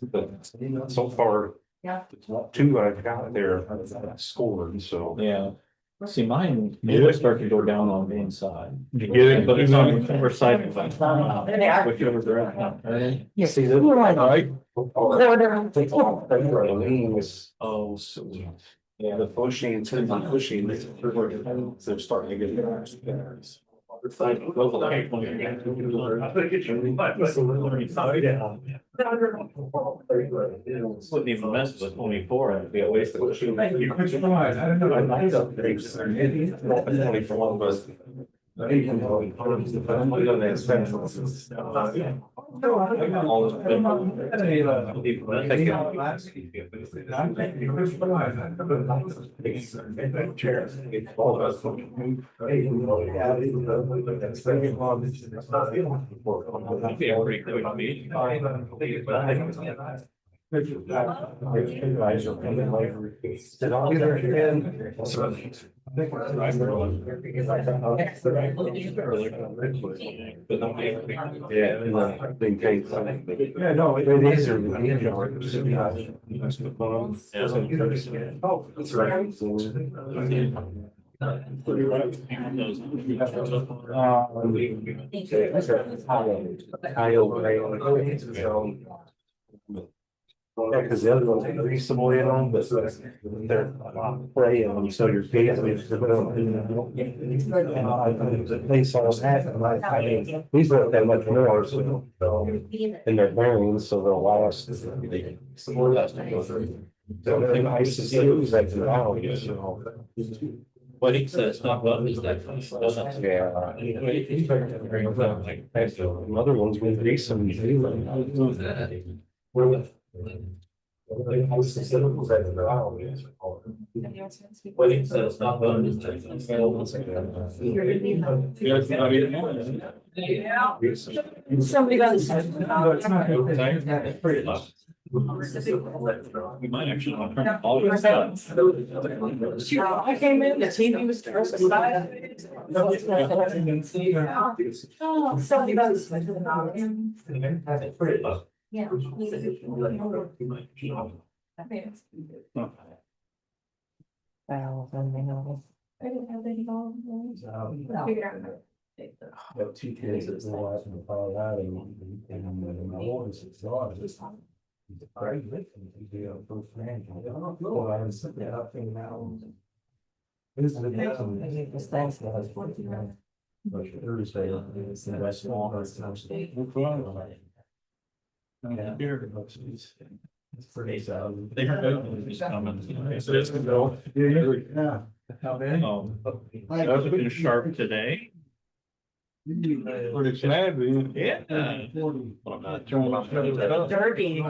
But so far, two I've got there scored, so. Yeah. See, mine, it would start to go down on the inside. You get it? But it's on whichever side of it. Whichever direction. You see that? Right. The lean was, Oh, so. yeah, the pushing, pushing, they're starting to get there. Wouldn't even mess with 24, it'd be a waste of. Yeah, no, it is. Yeah, because the other ones are greasable, you know, but they're praying, so you're paying. They saw that, and I mean, these don't have much more, so. And they're bearings, so they'll last. So they're nice to see, like the value, you know. What he says, not what is that. Yeah. Other ones with grease and. What he says, not what is that. Somebody got. Pretty low. We might actually want to turn all of this up. I came in, the TV was turned aside. Oh, somebody got. Pretty low. Yeah. Well, then they know. I didn't have any volunteers. Have two kids that's the last one fall out and my oldest is ours. It's great. You know, first man. Well, I was sitting up and now. This is the next one. But Thursday, it's the best one. It's pretty sad. They heard just coming. So it's gonna go. Yeah. That was been sharp today. Pretty savvy. Yeah. Derby.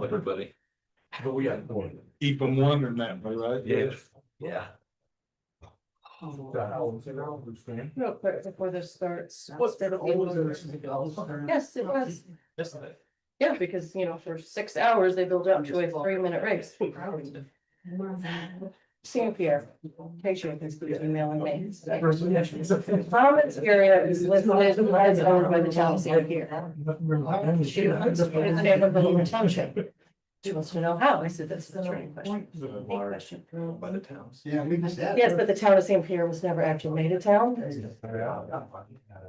Everybody. But we got four. Keep them wondering that way, right? Yeah. Yeah. Real quick before this starts. Yes, it was. Yeah, because, you know, for 6 hours, they build up to a 3-minute race. St. Pierre, picture of emailing me. Commons area is listed as owned by the town of St. Pierre. She wants to put it in the name of the township. She wants to know how. I said, this is a training question. By the towns. Yeah, we just. Yes, but the town of St. Pierre was never actually made a town.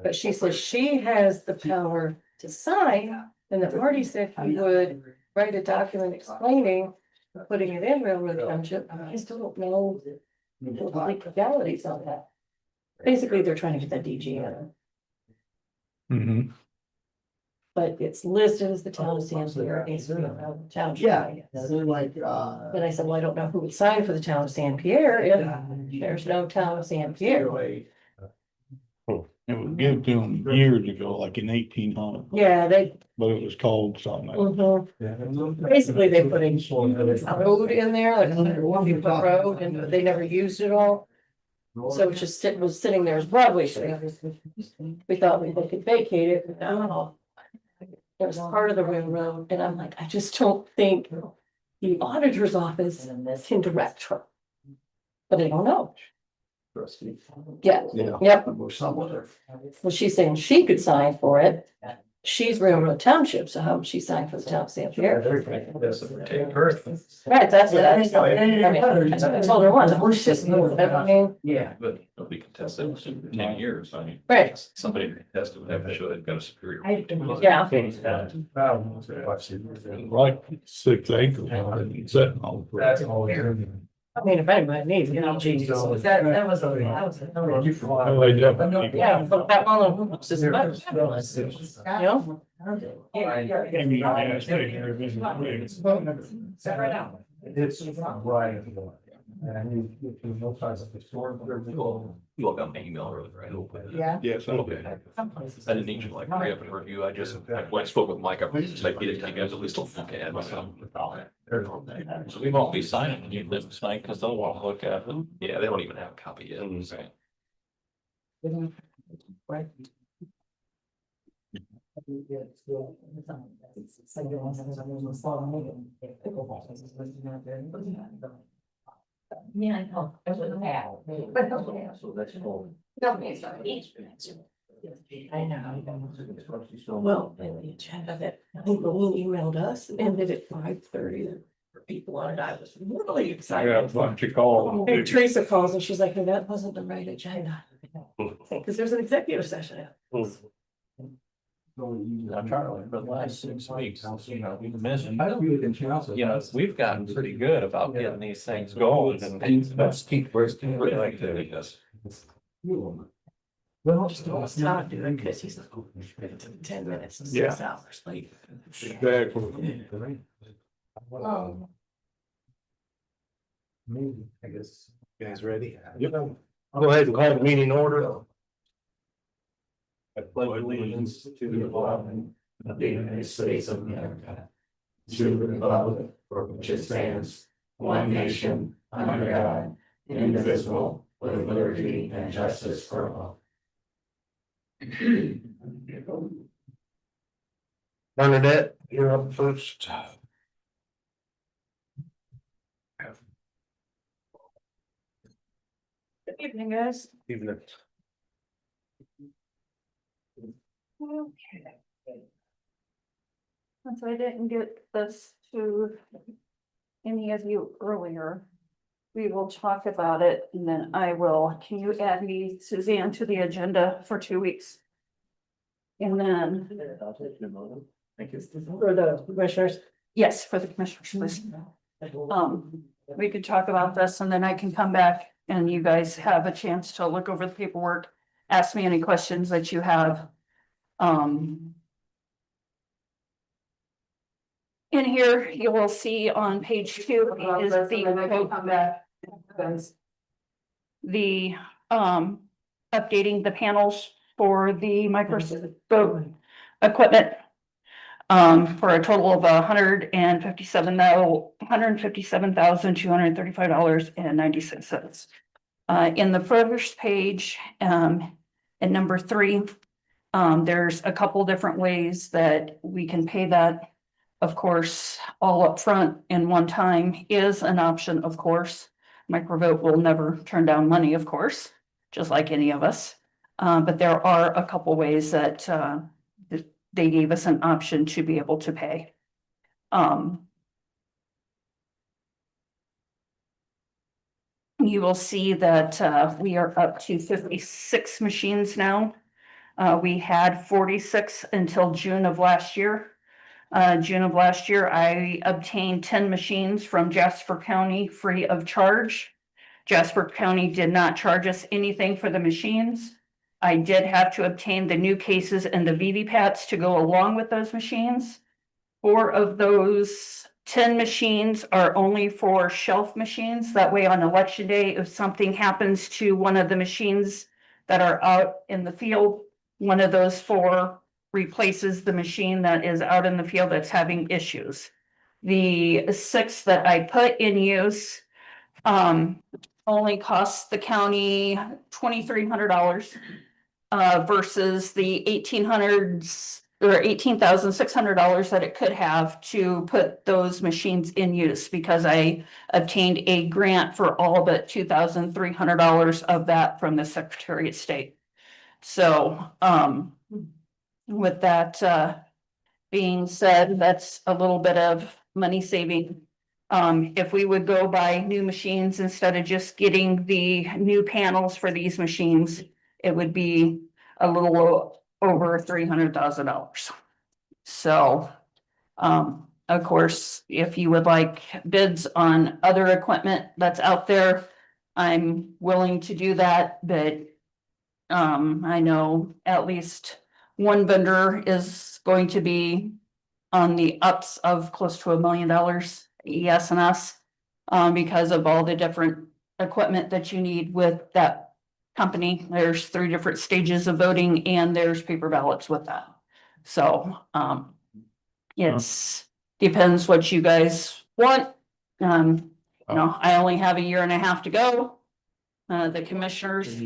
But she says she has the power to sign, and that Marty said he would write a document explaining putting it in Railroad Township. I still don't know the legalities on that. Basically, they're trying to get that DG in, Mm-hmm. but it's listed as the town of St. Pierre. It needs to be a township. Yeah, they're like, Then I said, well, I don't know who would sign for the town of St. Pierre if there's no town of St. Pierre. It was given to them years ago, like in 1800, Yeah, they, but it was called something. basically they put a road in there, like a 150-foot road, and they never used it all. So it just was sitting there as Broadway Street. We thought they could vacate it, but no. It was part of the railroad, and I'm like, I just don't think the auditor's office can direct her. But I don't know. Yeah, yep. Well, she's saying she could sign for it, she's Railroad Township, so how would she sign for the town of St. Pierre? Take birth. Right, that's it. I told her once, it's just, I mean, Yeah. But nobody can test it in 10 years, I mean. right, Somebody can test it, would have to show they've got a superior. yeah. Like 6 acres. Sitting on. That's all. I mean, if anybody needs, you know, Jesus, that was. Oh, they definitely- Yeah, but that one was just about fabulous, you know? It's right. And you no size of the store. You all got my email earlier, right? Yeah. Yes, Okay. I didn't need you to like hurry up and review. I just, when I spoke with Mike, I was like, get it to you guys at least a look at myself. So we won't be signing any of this tonight because they'll want to look at it. Yeah, they don't even have a copy yet. Yeah, I know. So that's all. I know. Well, the agenda that, I think Lorraine emailed us, ended at 5:30. People on it, I was really I got a excited. bunch of calls. And Teresa calls and she's like, "Hey, that wasn't the right agenda." Because there's an executive session. I'm trying to, for the last 6 weeks, you know, we've missed. I don't really think chances. You know, we've gotten pretty good about getting these things going and Let's keep working. Really like that, I guess. Well, Just don't stop doing because he's 10 minutes to 6 hours late. Exactly. Maybe, I guess. Guys ready? Yep. Go ahead and call the meeting order. I pledge allegiance to the flag of the United States of America, to the republic for which it stands, one nation, under God, indivisible, with liberty and justice for all. Bernadette, you're up first. Good evening, guys. Even if Okay. Since I didn't get this to any of you earlier, we will talk about it and then I will, can you add me, Suzanne, to the agenda for 2 weeks? And then, Thank you. For the commissioners. yes, for the commissioners, please. We could talk about this and then I can come back and you guys have a chance to look over the paperwork, ask me any questions that you have. In here, you will see on page 2 is the updating the panels for the microscope equipment. For a total of $157,235.96. In the first page, in number 3, there's a couple different ways that we can pay that. Of course, all up front in one time is an option, of course. Microvote will never turn down money, of course, just like any of us. But there are a couple ways that they gave us an option to be able to pay. You will see that we are up to 56 machines now. We had 46 until June of last year. June of last year, I obtained 10 machines from Jasper County free of charge. Jasper County did not charge us anything for the machines. I did have to obtain the new cases and the VV-Pats to go along with those machines. 4 of those 10 machines are only for shelf machines. That way on election day, if something happens to one of the machines that are out in the field, one of those 4 replaces the machine that is out in the field that's having issues. The 6 that I put in use only costs the county $2,300 versus the $1,800 or $18,600 that it could have to put those machines in use, because I obtained a grant for all but $2,300 of that from the Secretary of State. So with that, being said, that's a little bit of money saving. If we would go buy new machines instead of just getting the new panels for these machines, it would be a little over $300,000. So, of course, if you would like bids on other equipment that's out there, I'm willing to do that, but I know at least one vendor is going to be on the ups of close to $1 million, ES&S, because of all the different equipment that you need with that company. There's 3 different stages of voting and there's paper ballots with that. So, it's depends what you guys want. I only have a year and a half to go. The commissioners,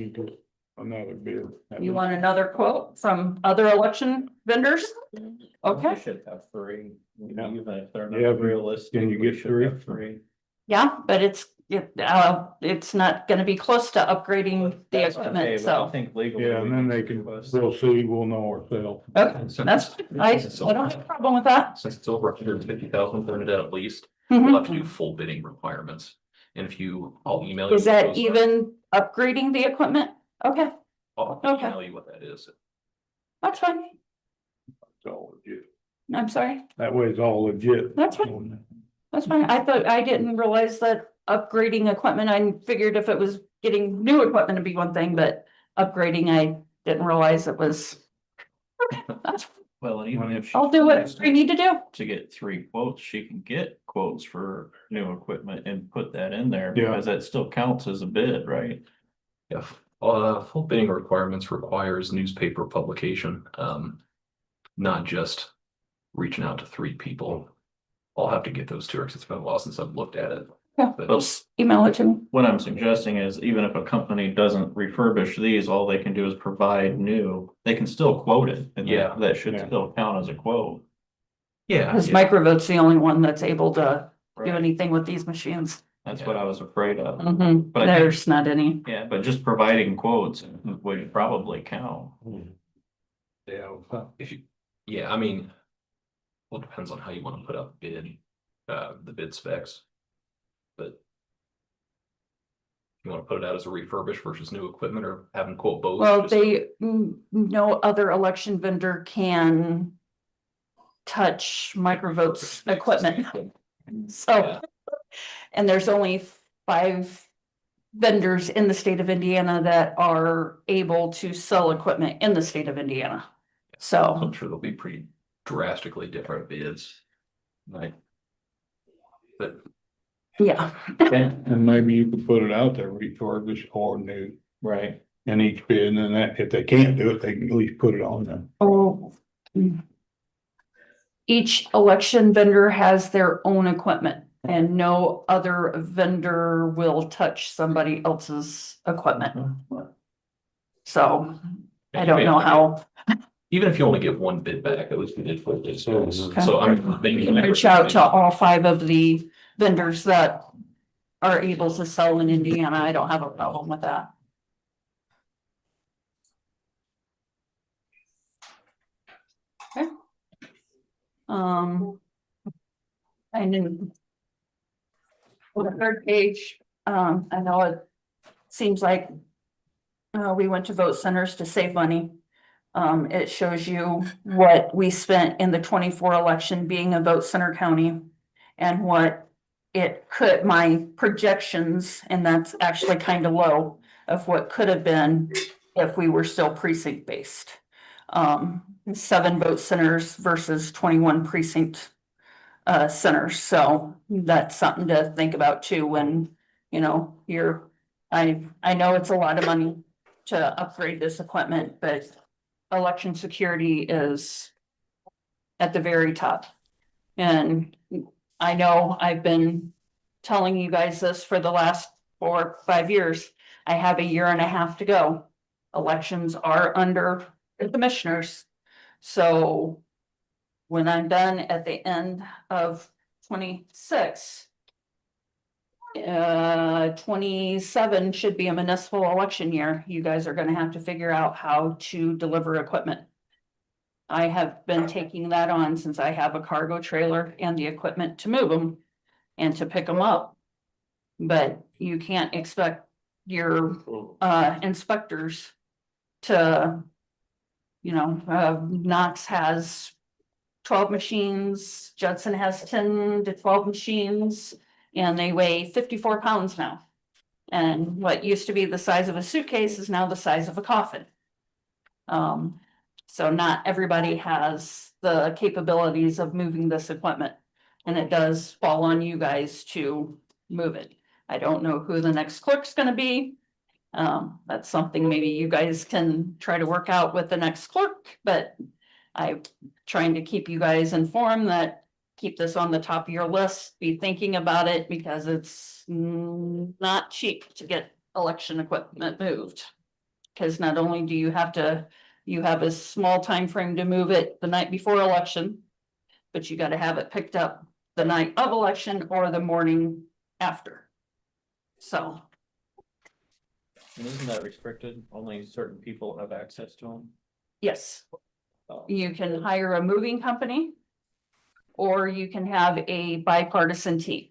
Another bid. you want another quote from other election vendors? We Okay, should have 3, Yeah. even if they're Yeah, not but realistic. can you we get should 3? have 3. yeah, but it's not gonna be close to upgrading the That's okay, equipment, but so. I think legally. Yeah, and then they can, we'll see, we'll know ourselves. Okay, that's, I don't have a problem with that. Since it's over 150,000, Bernadette, at least, we'll have to Mhm. do full bidding requirements. And if you, I'll email you. Is what that those are. even upgrading the equipment? Okay, I'll okay. email you what that is. that's fine. It's all legit. I'm sorry, That way it's all legit. That's fine. that's fine. I didn't realize that upgrading equipment, I figured if it was getting new equipment to be one thing, but upgrading, I didn't realize it was. Okay, that's, Well, and even if. I'll do what we need to do. To get 3 quotes, she can get quotes for new equipment and put that in there, Yeah. because that still counts as a bid, right? Yeah, full bidding requirements requires newspaper publication, not just reaching out to 3 people. I'll have to get those to her, 'cause it's been a while since I've looked at it. Yeah, But just email it to me. What I'm suggesting is even if a company doesn't refurbish these, all they can do is provide new, they can still quote it. And Yeah. that should Yeah. still count as a quote. yeah, Cause yeah, Microvote's the only one that's able to do Right. anything with these machines. That's what I was afraid of. Mhm. But I think- There's not any. Yeah, but just providing quotes would probably count. yeah, if you, yeah, I mean, well, it depends on how you want to put up bid, the bid specs. But you want to put it out as a refurbished versus new equipment, or have them quote both? Well, Just- no other election vendor can touch Microvote's equipment. So, Yeah. and there's only 5 vendors in the state of Indiana that are able to sell equipment in the state of Indiana. So, I'm sure there'll be pretty drastically different bids. Like, but yeah, And maybe you could put it out there, refurbished or new, Right. in each bid, and then that, if they can't do it, they can at least put it on them. oh. Each election vendor has their own equipment and no other vendor will touch somebody else's equipment. So I don't know how. even if you only get one bid back, at least we did 4 bids. So I'm You can reach out to all 5 of the vendors that are able to sell in Indiana. I don't have a problem with that. Okay. I knew. On the 3rd page, I know it seems like we went to vote centers to save money. It shows you what we spent in the 24 election being a vote center county and what it could, my projections, and that's actually kind of low of what could have been if we were still precinct based. 7 vote centers versus 21 precinct centers. So that's something to think about too when, I know it's a lot of money to upgrade this equipment, but election security is at the very top. And I know I've been telling you guys this for the last 4 or 5 years. I have a year and a half to go. Elections are under the commissioners. So when I'm done at the end of 26, 27 should be a municipal election year. You guys are gonna have to figure out how to deliver equipment. I have been taking that on since I have a cargo trailer and the equipment to move them and to pick them up. But you can't expect your inspectors to, Knox has 12 machines, Judson has 10 to 12 machines, and they weigh 54 pounds now. And what used to be the size of a suitcase is now the size of a coffin. So not everybody has the capabilities of moving this equipment, and it does fall on you guys to move it. I don't know who the next clerk's gonna be. That's something maybe you guys can try to work out with the next clerk, but I'm trying to keep you guys informed that keep this on the top of your list, be thinking about it, because it's not cheap to get election equipment moved. Because not only do you have a small time frame to move it the night before election, but you gotta have it picked up the night of election or the morning after. So, And isn't that restricted? Only certain people have access to them? yes, Oh. you can hire a moving company, or you can have a bipartisan team,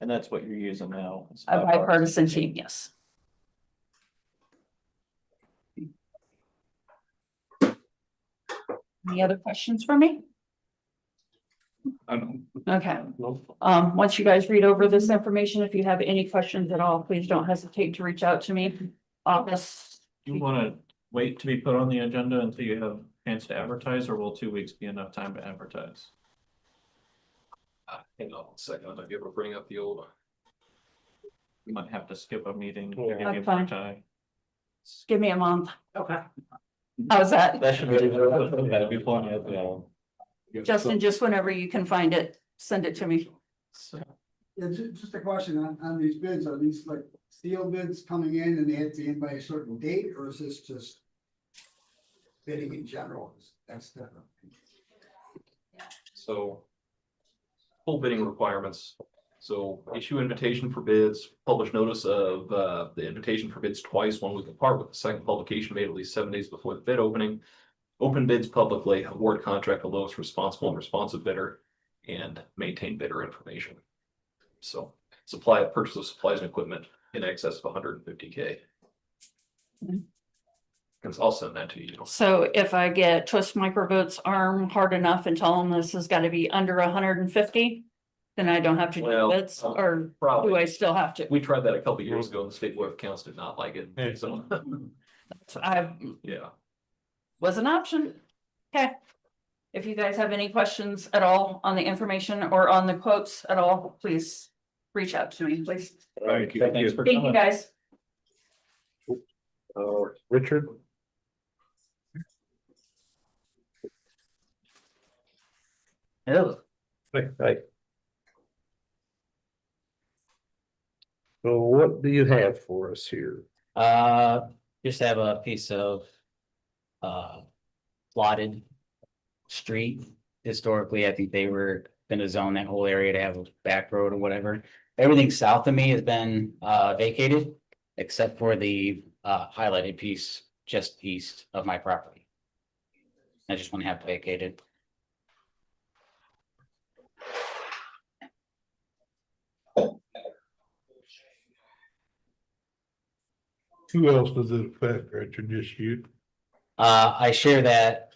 And that's what you're using now. It's a bipartisan team, yes. Any other questions for me? I don't. Okay, once you guys read over this information, if you have any questions at all, please don't hesitate to reach out to me. Office, You wanna wait to be put on the agenda until you have a chance to advertise, or will 2 weeks be enough time to advertise? Hang on 1 second, I might be able to bring up the old. You might have to skip a meeting to Yeah. give you That's more fine. time. give me a month. Okay. How's that? That should be. That'd be plenty of, Justin, just whenever you can find it, send it to me. Yeah, just a question on these bids, are these like steel bids coming in and they have to be in by a certain date, or is this just bidding in general? That's different. So. Full bidding requirements. So issue invitation for bids, publish notice of the invitation for bids twice, 1 week apart, with the second publication made at least 7 days before the bid opening. Open bids publicly, award contract to lowest responsible and responsive bidder, and maintain bidder information. So purchase of supplies and equipment in excess of 150K. I'll send that to you. So if I get Twist Microvote's arm hard enough and tell them this has gotta be under 150, then I don't have to do Well, bids, or do probably. I still have to? We tried that a couple of years ago and the state board of accounts did not like it. Yeah. So, yeah. Was an option. Okay. If you guys have any questions at all on the information or on the quotes at all, please reach out to me, please. Thank you. Thanks for Thank you, coming. guys. Richard? Hello. Hey. So what do you have for us here? Just have a piece of plotted street. Historically, I think they were gonna zone that whole area to have a back road or whatever. Everything south of me has been vacated, except for the highlighted piece just east of my property. I just want to have it vacated. Who else does it affect, Richard, just you? I share that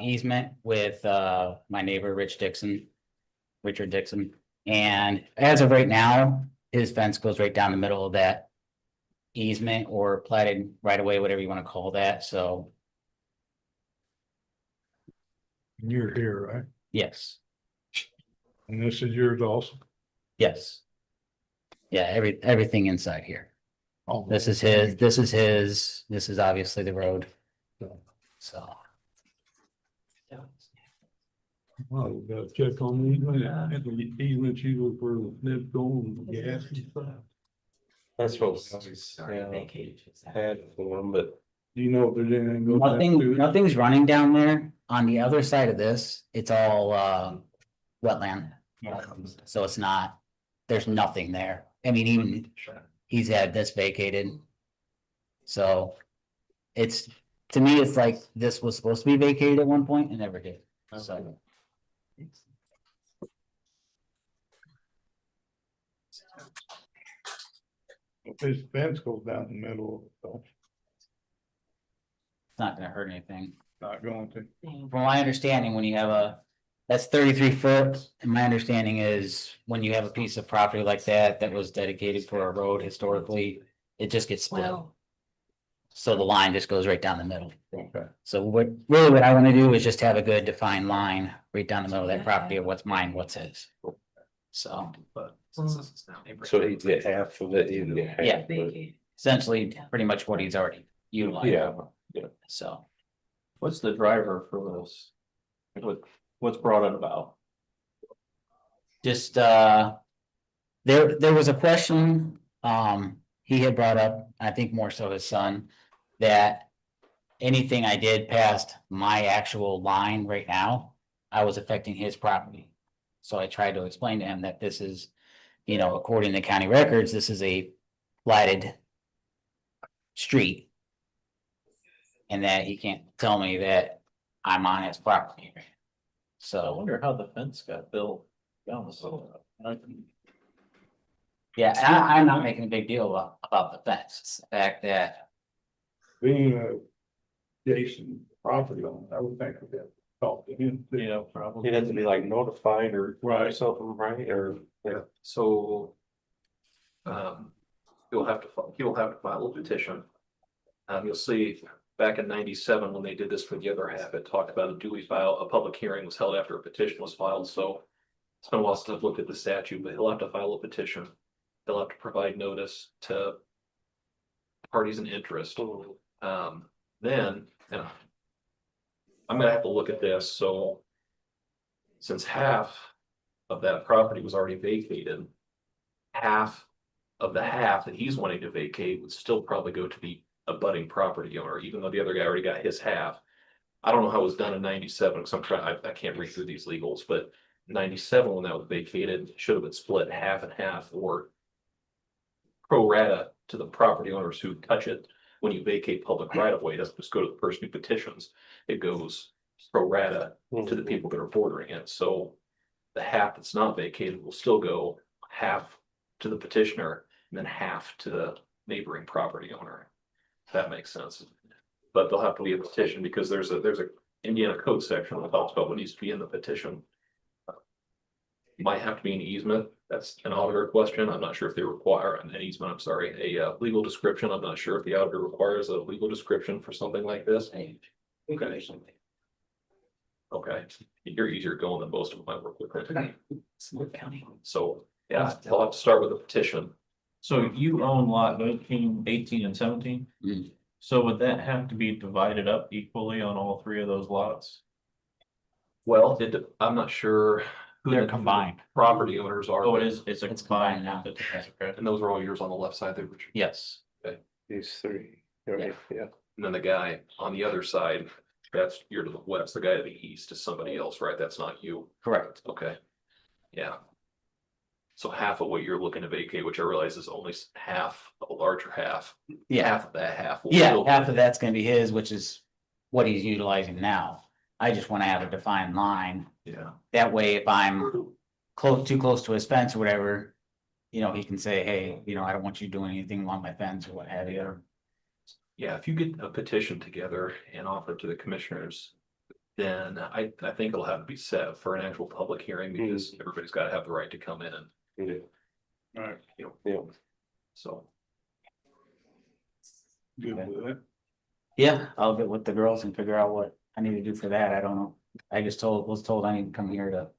easement with my neighbor, Richard Dixon. And as of right now, his fence goes right down the middle of that easement or platted right away, whatever you want to call that. So, You're here, right? yes, And this is yours also? yes. Yeah, everything inside here. Oh. This is his, this is obviously the road. So. Well, we gotta check on the easement you look for Nipco and gas and stuff. That's what had for them, but Do you know if there's anything going on? Nothing's running down there. On the other side of this, it's all wetland. So it's not, there's nothing there. I mean, even he's had this vacated. So it's to me, it's like this was supposed to be vacated at one point and never did, so. This fence goes down the middle, so It's not gonna hurt anything. not going to. From my understanding, when you have that's 33 foot, and my understanding is when you have a piece of property like that, that was dedicated for a road historically, it just gets split. So the line just goes right down the middle. Okay. So what I wanna do is just have a good defined line right down the middle of that property of what's mine, what's his. So, But since this is now neighboring. So he'd get half of it, you'd get half. Yeah. of it. essentially, pretty much what he's already utilized. Yeah, So, What's the driver for this? What's brought it about? just, there was a question, he had brought up, I think more so his son, that anything I did past my actual line right now, I was affecting his property. So I tried to explain to him that this is, according to county records, this is a platted street. And that he can't tell me that I'm on his property. I So, wonder how the fence got built down the road. yeah, and I'm not making a big deal about the fence, it's the fact that, Being a Jason property owner, I would think of that, talk to him. Yeah, probably. he'd have to be like notified or Right. something, right, or, yeah. So. He'll have to file a petition. You'll see back in 97, when they did this for the other half, it talked about a public hearing was held after a petition was filed, so. It's been a while since I've looked at the statute, but he'll have to file a petition. He'll have to provide notice to parties in interest. Then, and I'm gonna have to look at this, so. Since half of that property was already vacated, half of the half that he's wanting to vacate would still probably go to the abutting property owner, even though the other guy already got his half. I don't know how it was done in 97, because I'm trying, I can't read through these legals, but 97, when that was vacated, should have been split half and half, or pro rata to the property owners who touch it. When you vacate public right of way, it doesn't just go to the person who petitions, it goes pro rata to the people that are bordering it, so. The half that's not vacated will still go half to the petitioner and then half to the neighboring property owner. If that makes sense. But there'll have to be a petition, because there's a Indiana code section that talks about what needs to be in the petition. Might have to be an easement, that's an auditor question, I'm not sure if they require an easement, I'm sorry, a legal description, I'm not sure if the auditor requires a legal description for something like this. Okay. Okay, you're easier going than most of them I work with. So, yeah, I'll have to start with a petition. So you own lot 19, 18, and 17? Mm. So would that have to be divided up equally on all three of those lots? Well, I'm not sure. Who they're the combined. Property owners are. Oh, but- it's a It's combined combined now. Okay. And those are all yours on the left side there, Richard. Yes, These three, right, yeah. And then the guy on the other side, you're to the west, the guy to the east is somebody else, right? That's not you. correct. Okay. Yeah. So half of what you're looking to vacate, which I realize is only half of a larger half. Yeah, Half of that half. will yeah, still- half of that's gonna be his, which is what he's utilizing now. I just wanna have a defined line. Yeah. That way, if I'm too close to his fence or whatever, he can say, hey, I don't want you doing anything along my fence or what have you. Yeah, if you get a petition together and offer it to the commissioners, then I think it'll have to be set for an actual public hearing, because everybody's gotta have the right to come in and, All right, Yeah. so. good with it. Yeah, I'll get with the girls and figure out what I need to do for that. I don't know. I just was told I need to come here to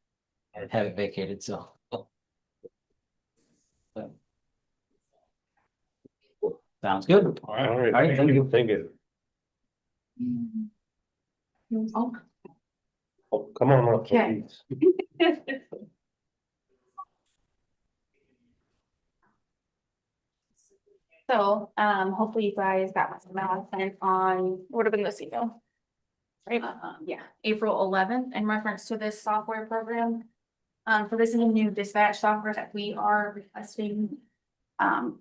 have it vacated, so. But- Sounds good. All right. All right, right, thank you. thank you. Oh, come on up. Okay. please. So, hopefully you guys got my email sent on, would have been this email. Right, yeah, April 11th, in reference to this software program. So this is a new dispatch software that we are requesting.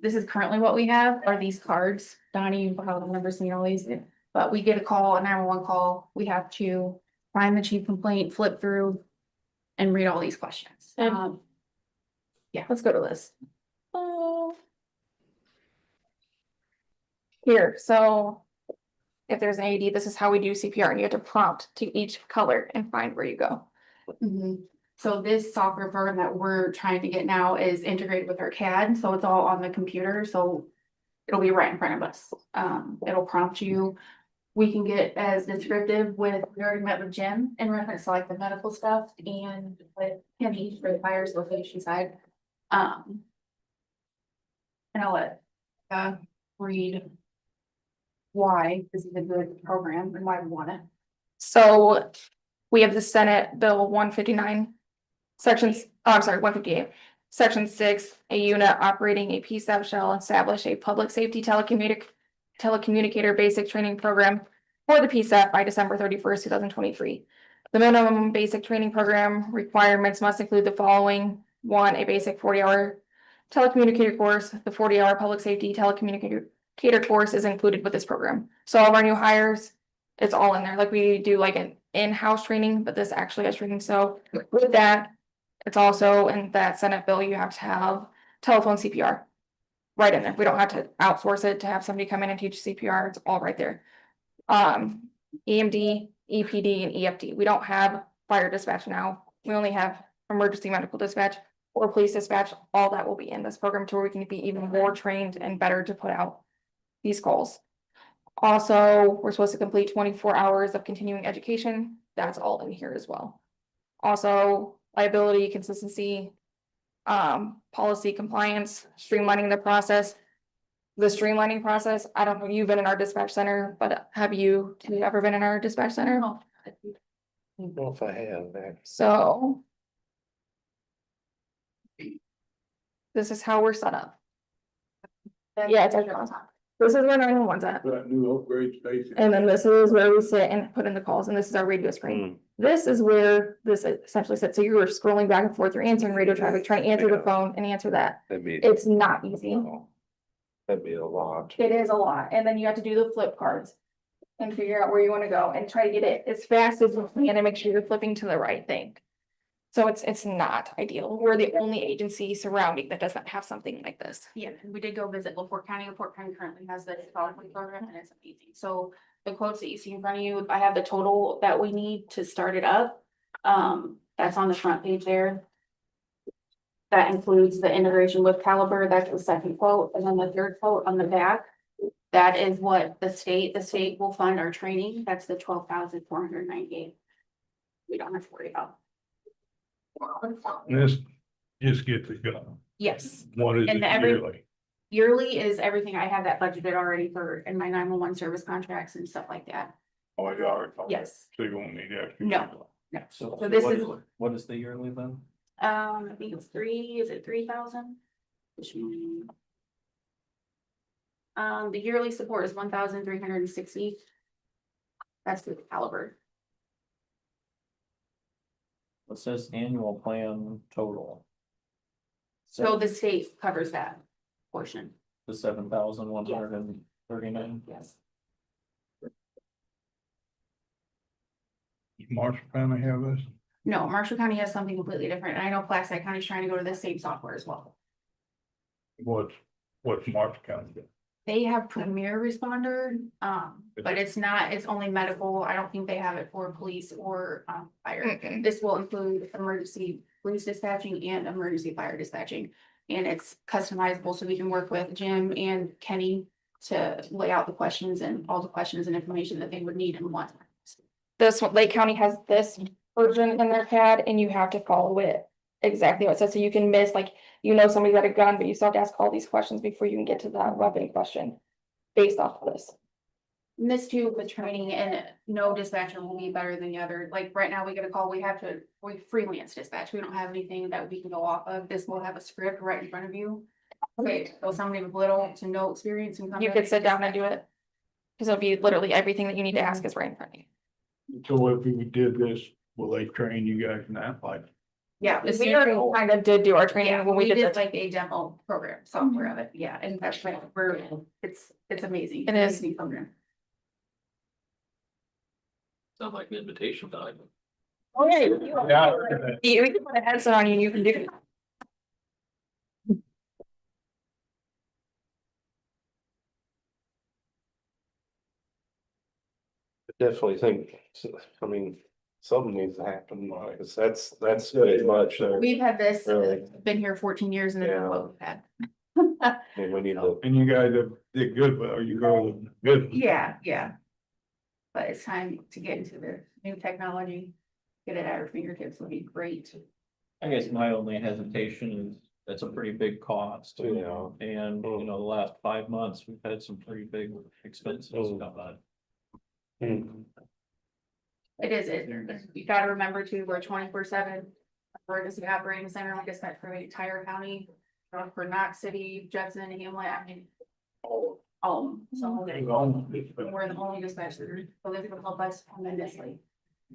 This is currently what we have, are these cards. Donnie, you probably remember seeing all these. But we get a call, a 911 call, we have to find the chief complaint, flip through. And read all these questions. And- Yeah. Let's go to this. Here, so. If there's an AED, this is how we do CPR, and you have to prompt to each color and find where you go. So this software program that we're trying to get now is integrated with our CAD, so it's all on the computer, so. It'll be right in front of us. It'll prompt you. We can get as descriptive with, we already met with Jim in reference to like the medical stuff and with Kenny for the fire safety side. And I'll let, read why this is a good program and why we want it. So we have the Senate Bill 159, sections, oh, I'm sorry, 158. Section 6, a unit operating a PSAP shall establish a public safety telecommunicator basic training program for the PSAP by December 31st, 2023. The minimum basic training program requirements must include the following: 1, a basic 40-hour telecommunicator course. The 40-hour public safety telecommunicator course is included with this program. So all of our new hires, it's all in there. Like we do like an in-house training, but this actually has training. So with that, it's also in that Senate bill, you have to have telephone CPR right in there. We don't have to outsource it to have somebody come in and teach CPR. It's all right there. EMD, EPD, and EFD. We don't have fire dispatch now. We only have emergency medical dispatch or police dispatch. All that will be in this program to where we can be even more trained and better to put out these calls. Also, we're supposed to complete 24 hours of continuing education. That's all in here as well. Also, liability, consistency, policy compliance, streamlining the process. The streamlining process, I don't know, you've been in our dispatch center, but have you ever been in our dispatch center? I don't know if I have that. So. This is how we're set up. Yeah, it's on top. This is where 911's at. That new upgrade station. And then this is where we sit and put in the calls, and this is our radio screen. This is where this essentially sits. So you were scrolling back and forth, you're answering radio traffic, trying to answer the phone and answer that. It's not easy. That'd be a lot. It is a lot, and then you have to do the flip cards. And figure out where you wanna go and try to get it as fast as you can and make sure you're flipping to the right thing. So it's not ideal. We're the only agency surrounding that doesn't have something like this. Yeah, and we did go visit LaPorte County. LaPorte County currently has this program and it's amazing. So the quotes that you see in front of you, I have the total that we need to start it up. That's on the front page there. That includes the integration with Caliber. That's the second quote. And then the third quote on the back. That is what the state will fund our training. That's the 12,498. We don't have to worry about. This just gets it going. Yes, What is And it every- yearly? yearly is everything. I have that budgeted already for in my 911 service contracts and stuff like that. Oh, you are. Yes. So you won't need extra. No. No. So So this what is- what is the yearly then? I think it's is it 3,000? The yearly support is 1,360. That's the Caliber. It says annual plan total. So the state covers that portion. The 7,139. Yes. Does Marshall County have this? No, Marshall County has something completely different. And I know Placer County is trying to go to the same software as well. What's Marshall County? do? They have Premier Responder, but it's only medical. I don't think they have it for police or fire. This will include emergency police dispatching and emergency fire dispatching. And it's customizable, so we can work with Jim and Kenny to lay out the questions and all the questions and information that they would need and want. This one, Lake County has this version in their CAD and you have to follow it exactly what it says. So you can miss, like, somebody got a gun, but you still have to ask all these questions before you can get to that weapon question based off of this. And this too, with training, and no dispatcher will be better than the other. Like right now, we get a call, we freelance dispatch. We don't have anything that we can go off of. This will have a script right in front of you. Okay, so somebody with little to no experience and you could sit down and do it. Cause it'll be literally everything that you need to ask is right in front of you. So if we did this, will they train you guys in that, like? Yeah, we kind of did do our training when we did like a demo program software of it. Yeah, and that's right. It's amazing. It is. Amazing program. Sounds like an invitation time. Okay. Yeah. You can put a headset on you and you can do it. Definitely think, I mean, something needs to happen, because that's too much there. We've had this, Really? been here 14 years and this is Yeah. what we've had. I mean, we need to. And you guys did good, but are you going good? Yeah, yeah. But it's time to get into the new technology, get it at our fingertips would be great. I guess my only hesitation is that's a pretty big cost. Yeah. And, you know, the last 5 months, we've had some pretty big expenses come on. It is, you gotta remember too, we're 24/7. Emergency operating center, we dispatch for the entire county, for Knox City, Judson, Hamlet, I mean. All of them, so we're the only dispatch center, so this will help us tremendously.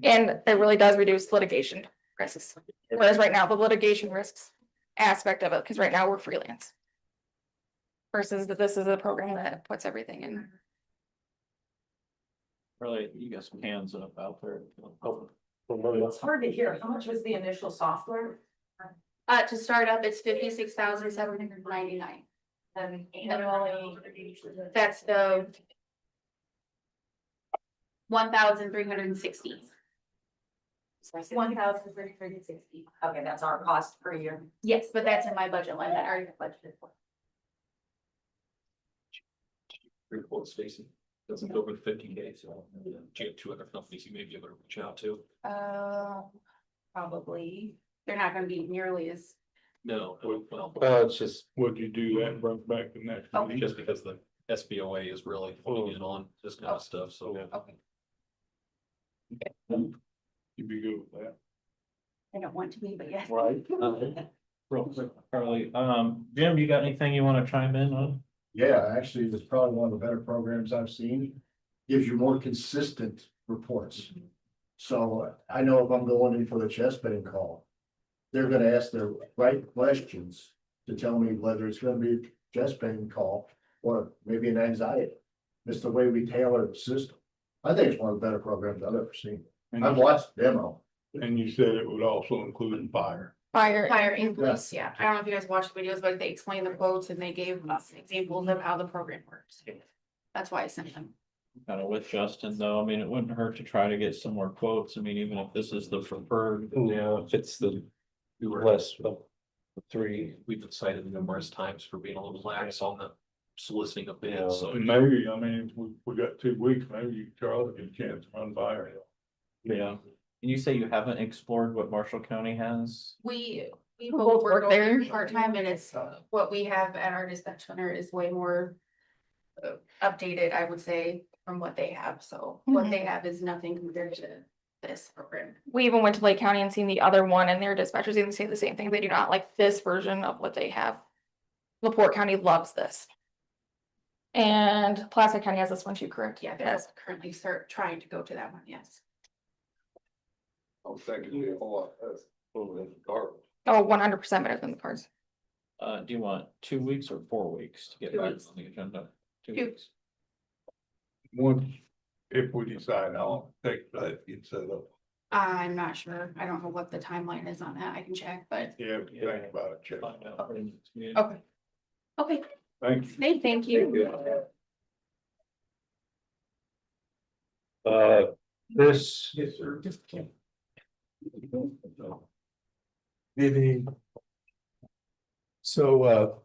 And it really does reduce litigation risks. Whereas right now, the litigation risks aspect of it, because right now we're freelance. Versus that this is a program that puts everything in. Really, you got some hands up out there. It's hard to hear. How much was the initial software? To start up, it's 56,799. And annually, that's the 1,360. 1,360. Okay, that's our cost per year. Yes, but that's in my budget line that I already budgeted for. Pretty cool, Stacy. Doesn't go over the 50K, so do you have 2 other companies you may be able to reach out to? Probably, they're not gonna be nearly as, No, well, It's just, Would you do that and bring back the next Okay. meeting? just because the SBOA is really pulling in on this kind of stuff, so. okay, You'd be good with that. I don't want to be, but yes. right? Real quick, Carly, Jim, you got anything you wanna chime in on? Yeah, actually, it's probably one of the better programs I've seen. Gives you more consistent reports. So I know if I'm going in for the chest pain call, they're gonna ask the right questions to tell me whether it's gonna be a chest pain call or maybe an anxiety. It's the way we tailor the system. I think it's one of the better programs I've ever seen. I've watched the demo. And you said it would also include fire. Fire. Fire and police, yeah. I don't know if you guys watched the videos, but they explained the quotes and they gave us examples of how the program works. That's why I sent them. Kind of with Justin, though, I mean, it wouldn't hurt to try to get some more quotes, I mean, even if this is the preferred. Yeah, if it's the We were less of the 3. We've been cited numerous times for being a little lax on the soliciting of Yeah. bids, so. And maybe, I mean, we got 2 weeks, maybe you, Charlie, get a chance to run by her. Yeah. And you say you haven't explored what Marshall County has? We We both both work work there. over part-time and it's what we have at our dispatch center is way more. Updated, I would say, from what they have, so what they have is nothing compared to this program. We even went to Lake County and seen the other one and their dispatchers even say the same thing. They do not like this version of what they have. LaPorte County loves this. And Placid County has this one too, correct? Yeah, they're Yes. currently trying to go to that one, yes. I was thinking, oh, that's over in the car. Oh, 100% better than the cards. Do you want 2 weeks or 4 weeks to get 2 back weeks. on the agenda? 2 2. weeks. Once, if we decide, I'll take that, get set up. I'm not sure, I don't know what the timeline is on that, I can check, but, Yeah, think about it, check. Find out. okay. Okay, Thank you. thank you. This. Yes, sir. Maybe. So,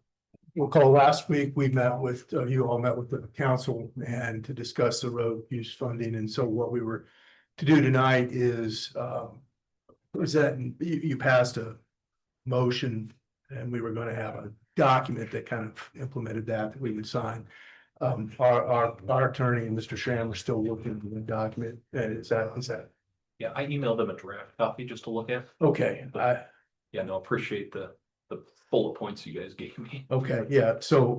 we'll call last week, we met with, you all met with the council and to discuss the road use funding. And so what we were to do tonight is, present, you passed a motion and we were going to have a document that kind of implemented that we would sign. Our attorney and Mr. Schramm are still working on the document. And is that? Yeah, I emailed them a draft copy just to look at. Okay, Yeah, no, appreciate the bullet points you guys gave me. okay, yeah, so,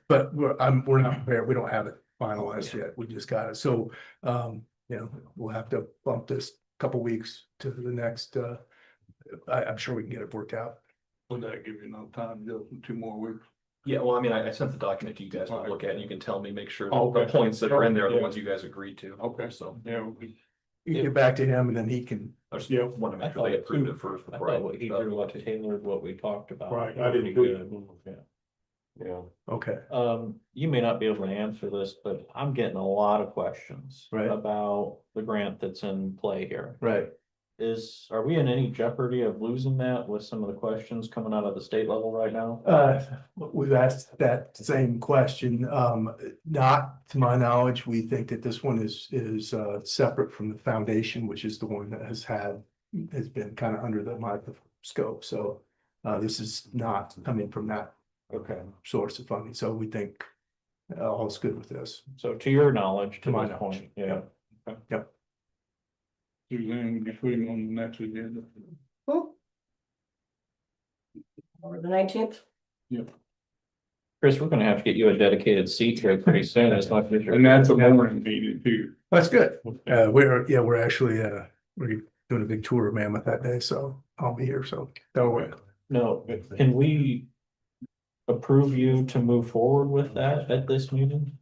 but we're not prepared, we don't have it finalized yet, we just got it, so, we'll have to bump this couple weeks to the next, I'm sure we can get it worked out. Would that give you enough time, just 2 more weeks? Yeah, well, I mean, I sent the document to you guys to look at, and you can tell me, make sure Oh, the okay. points that are in there are the Yeah. ones you guys agreed to. Okay. So, Yeah, you get back to him and then he can, I just Yeah. want to I make sure they thought approved too. it first I before I thought what looked he it up. drew up tailored what we talked about. Right, I didn't Pretty do it. good. Yeah. okay, You may not be able to answer this, but I'm getting a lot of questions. Right. About the grant that's in play here. right. Are we in any jeopardy of losing that with some of the questions coming out of the state level right now? We've asked that same question, not to my knowledge, we think that this one is separate from the foundation, which is the one that has been kind of under the microscope, so. This is not coming from that Okay, source of funding, so we think all's good with this. so to your knowledge, To my this knowledge, point, yeah. Suzanne, would you put him on the next agenda? Or the 19th. Chris, we're gonna have to get you a dedicated seat here pretty soon. It's not. And that's a morning meeting too. That's good. We're actually, we're doing a big tour of Mammoth that day, so I'll be here, so that'll work. No, can we approve you to move forward with that at this meeting?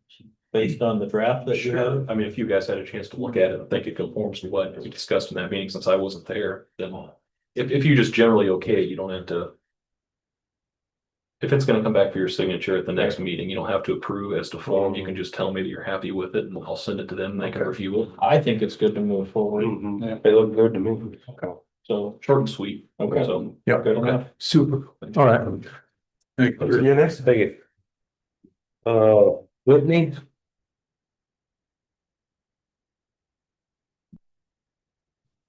Based on the draft that you Sure. have? I mean, if you guys had a chance to look at it and think it conforms to what we discussed in that meeting, since I wasn't there, then if you just generally okay, you don't have to. If it's gonna come back for your signature at the next meeting, you don't have to approve as to form. You can just tell me that you're happy with it and I'll send it to them and they can Okay. review it. I think it's good to move forward, Mhm. They look good to me. Okay. so, Short and sweet. okay, So, Yeah, good enough. super. All right. Thank you. You're next, big. Whitney?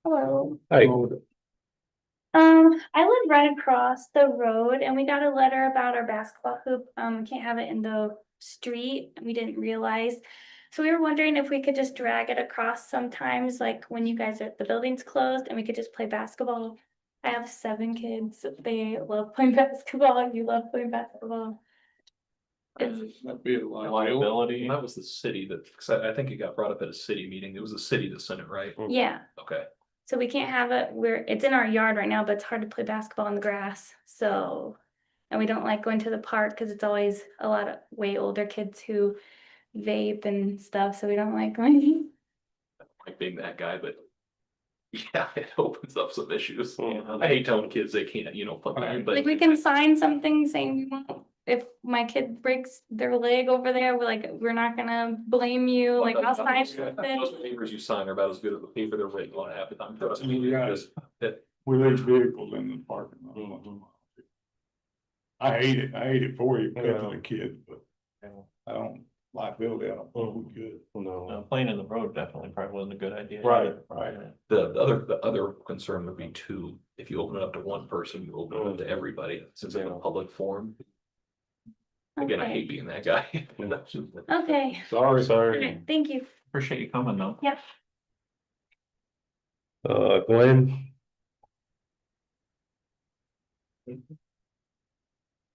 Hello. Hey. I live right across the road and we got a letter about our basketball hoop. Can't have it in the street. We didn't realize. So we were wondering if we could just drag it across sometimes, like when you guys are, the building's closed and we could just play basketball. I have 7 kids. They love playing basketball. You love playing basketball. It's, That'd be a lot. Liability. that was the city that, cause I think it got brought up at a city meeting. It was the city that sent it, right? yeah. Okay. So we can't have it it's in our yard right now, but it's hard to play basketball in the grass. So, and we don't like going to the park because it's always a lot of way older kids who vape and stuff. So we don't like going. Like being that guy, but yeah, it opens up some issues. Mhm. I hate telling kids they can't, put that, but. Like we can sign something saying we won't, if my kid breaks their leg over there, we're not gonna blame you. Like I'll sign something. Those papers you sign are about as good as the paper they're written on half the time. Trust me. Yeah. Just that- We leave vehicles in the parking lot. I hate it for you because of the kids, but I don't liability, I don't think we could. No. Playing in the road definitely probably wasn't a good idea. Right, either. right. The other concern would be too, if you open it up to one person, you open it up to everybody, since it's a public forum. Again, I Okay. hate being that guy. Okay. Sorry. Alright, thank you. Appreciate you coming though. Yep. Glenn?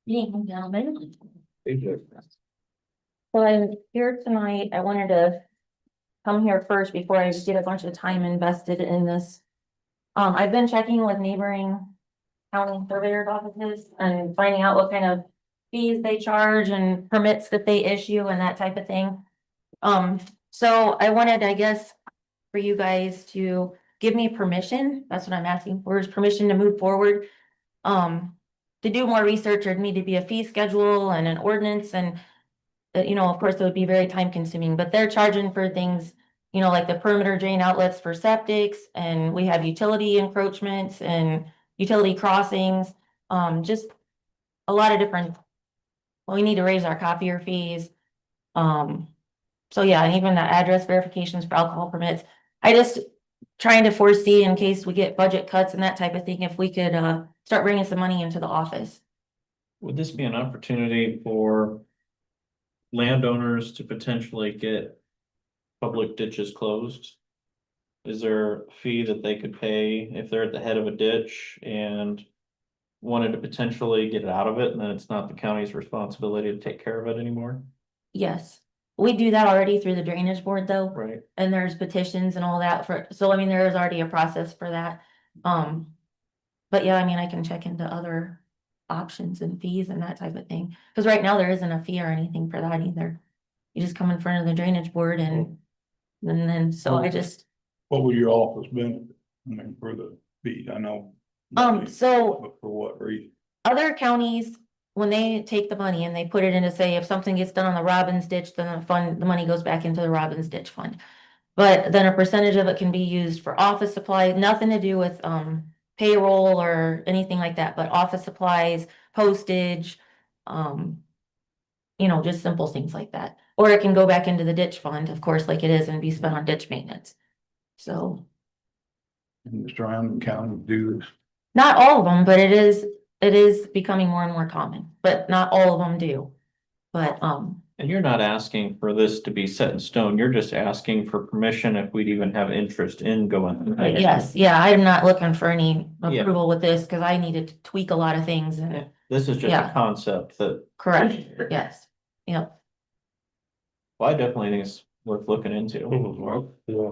Evening, gentlemen. So I'm here tonight. I wanted to come here first before I get a bunch of time invested in this. I've been checking with neighboring county surveyor's offices and finding out what kind of fees they charge and permits that they issue and that type of thing. So I wanted, I guess, for you guys to give me permission. That's what I'm asking for, is permission to move forward. To do more research, there'd need to be a fee schedule and an ordinance and of course, it would be very time consuming, but they're charging for things, like the perimeter drain outlets for septics, and we have utility encroachments and utility crossings, just a lot of different. Well, we need to raise our copier fees. So yeah, and even the address verifications for alcohol permits. I just trying to foresee in case we get budget cuts and that type of thing, if we could start bringing some money into the office. Would this be an opportunity for landowners to potentially get public ditches closed? Is there a fee that they could pay if they're at the head of a ditch and wanted to potentially get out of it, and then it's not the county's responsibility to take care of it anymore? Yes, we do that already through the drainage board though. Right. And there's petitions and all that so I mean, there is already a process for that. But yeah, I mean, I can check into other options and fees and that type of thing. Cause right now there isn't a fee or anything for that either. You just come in front of the drainage board and then, so I just, What would your office benefit? I mean, for the fee, I know. So But for what reason? other counties, when they take the money and they put it into, say, if something gets done on the Robbins ditch, then the money goes back into the Robbins ditch fund. But then a percentage of it can be used for office supplies, nothing to do with payroll or anything like that, but office supplies, postage, just simple things like that. Or it can go back into the ditch fund, of course, like it is, and be spent on ditch maintenance. So In the surrounding county do this? not all of them, but it is becoming more and more common, but not all of them do. But, And you're not asking for this to be set in stone, you're just asking for permission if we'd even have interest in going. yes, yeah, I'm not looking for any Yeah. approval with this, cause I needed to tweak a lot of things and, This is just a Yeah. concept that, correct, yes, yep. well, I definitely think it's worth looking into. Yeah.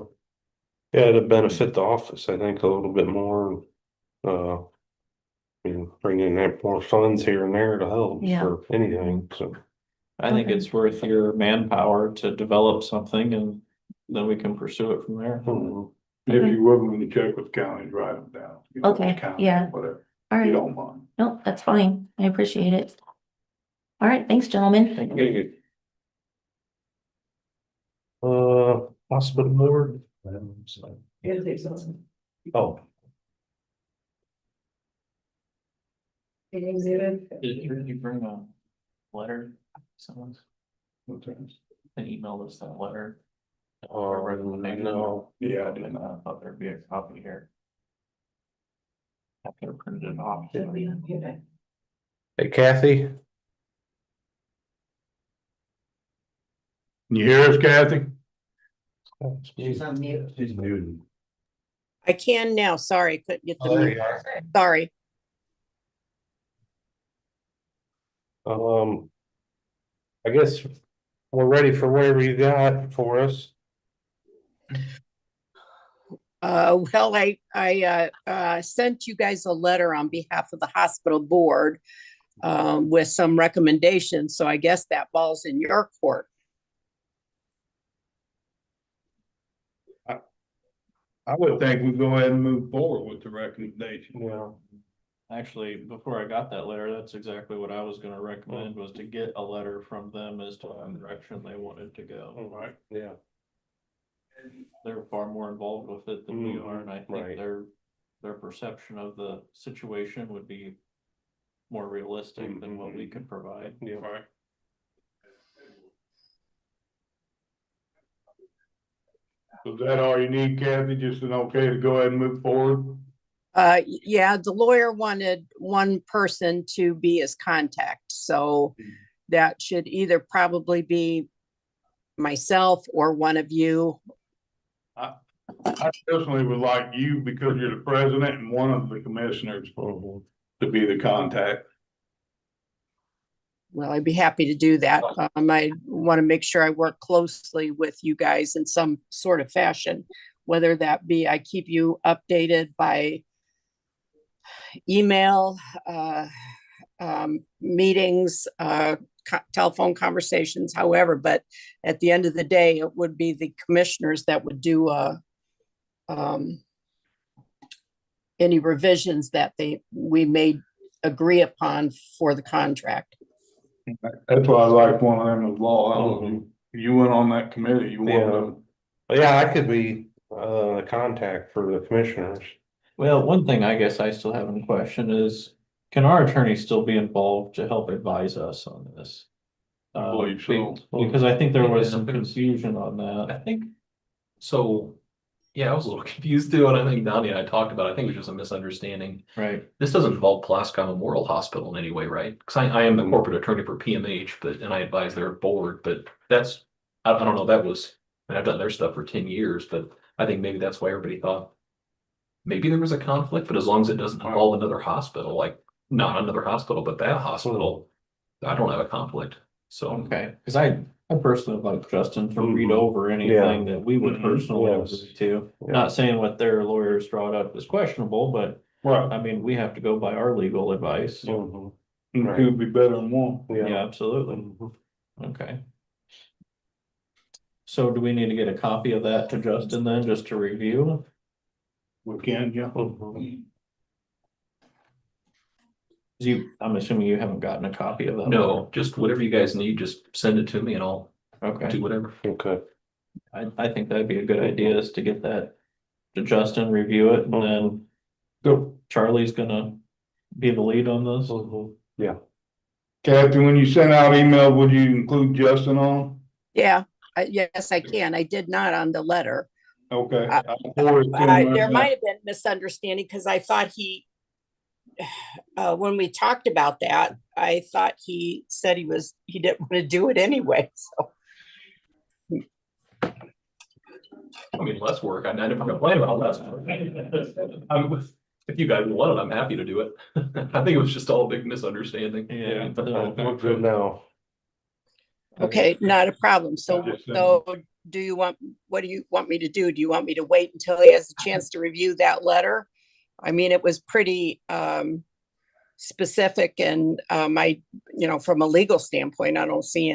Yeah, to benefit the office, I think a little bit more. Bringing in more funds here and there to help Yeah. for anything, so. I think Okay. it's worth your manpower to develop something and then we can pursue it from there. If Okay. you're willing to check with county, write them down. You know, Okay, county, yeah. Whatever, All you right, don't mind. no, that's fine, I appreciate it. All right, thanks, gentlemen. Thank you. Hospital board. Oh, Did you bring a letter? Someone's an email us that letter. no, Yeah, I did not. I thought there'd be a copy here. I could have printed it off. hey Kathy, Can you hear us, Kathy? she's on mute. She's muted. I can now, sorry, couldn't get the Oh, there mute, you are. sorry. I guess we're ready for whatever you got for us. Well, I sent you guys a letter on behalf of the hospital board with some recommendations, so I guess that ball's in your court. I would think we go ahead and move forward with the recommendation. Yeah. Actually, before I got that letter, that's exactly what I was gonna recommend, was to get a letter from them as to what direction they wanted to go. Right. Yeah. They're far more involved with it than we are, and I think Right. their perception of the situation would be more realistic than what we could provide. Yeah. Right. So is that all you need, Kathy? Just an okay to go ahead and move forward? Yeah, the lawyer wanted one person to be his contact, so that should either probably be myself or one of you. I personally would like you, because you're the president and one of the commissioners, to be the contact. Well, I'd be happy to do that. I want to make sure I work closely with you guys in some sort of fashion, whether that be I keep you updated by email, meetings, telephone conversations, however, but at the end of the day, it would be the commissioners that would do any revisions that we may agree upon for the contract. That's why I like one of them as law. I don't know, you went on that committee, you want to. Yeah, I could be the contact for the commissioners. Well, one thing I guess I still have in question is, can our attorney still be involved to help advise us on this? I believe so. Because I think there was Yeah, some there's- confusion on I that. think, so, yeah, I was a little confused too, and I think Donnie and I talked about it. I think it was just a misunderstanding. Right. This doesn't involve Pulaski Memorial Hospital in any way, right? Because I am the corporate attorney for PMH, and I advise their board, but that's, I don't know, I've done their stuff for 10 years, but I think maybe that's why everybody thought maybe there was a conflict, but as long as it doesn't involve another hospital, like not another hospital, but that hospital, I don't have a conflict. So, Okay, because I personally would like Justin to read over anything that we would personally Yes. agree to. Yeah. Not saying what their lawyers brought up is questionable, but Right, I mean, we have to go by our legal advice. Mhm. two would be better than one. Yeah, absolutely. Mhm. Okay. So do we need to get a copy of that to Justin then, just to review? We can, yeah. I'm assuming you haven't gotten a copy of that. No, just whatever you guys need, just send it to me and I'll Okay, do whatever. Okay. I think that'd be a good idea is to get that to Justin, review it, and then Charlie's gonna be the lead on this. Yeah. Kathy, when you send out email, would you include Justin on? Yeah, yes, I can. I did not on the letter. Okay. There might have been misunderstanding because I thought when we talked about that, I thought he said he didn't want to do it anyway, so. I mean, less work. I never complain about less work. If you guys want it, I'm happy to do it. I think it was just all a big misunderstanding. Yeah. We're good now. Okay, not a problem. So what do you want me to do? Do you want me to wait until he has a chance to review that letter? I mean, it was pretty specific and from a legal standpoint, I don't see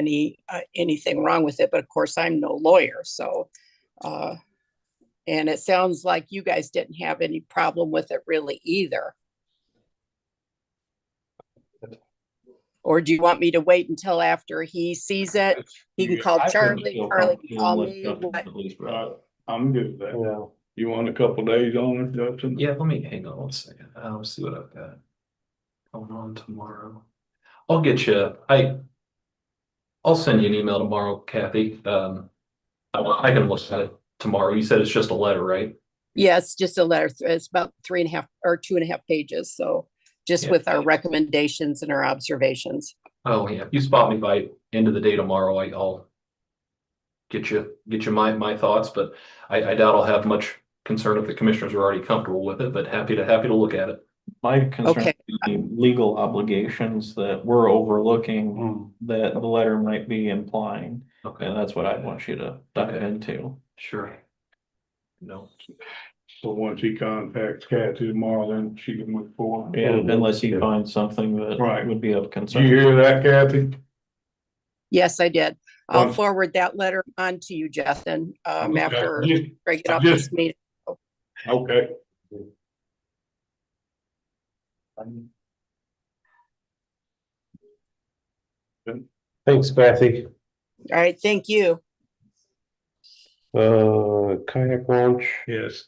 anything wrong with it, but of course I'm no lawyer, so and it sounds like you guys didn't have any problem with it really either. Or do you want me to wait until after he sees it? He can call Charlie, Charlie can call me. I'm good with that. Yeah. You want a couple days on it, Justin? Yeah, let me hang on 1 second. I'll see what I've got going on tomorrow. I'll get you. I'll send you an email tomorrow, Kathy. I can look at it tomorrow. You said it's just a letter, right? Yes, just a letter. It's about 3.5 or 2.5 pages. So just with our recommendations and our observations. Oh, yeah. If you spot me by end of the day tomorrow, I'll get you my thoughts, but I doubt I'll have much concern if the commissioners are already comfortable with it, but happy to look at it. My concern would be legal obligations that we're overlooking that the letter might be implying. Okay. And that's what I want you to dive into. Sure. No. So once he contacts Kathy tomorrow, then she can move forward. Yeah, unless he finds something that Right. would be of Did concern. you hear that, Kathy? Yes, I did. I'll Once- forward that letter on to you, Justin, after Just- I get off this meeting. Okay. Thanks, Kathy. All right, thank you. Kayak launch. Yes.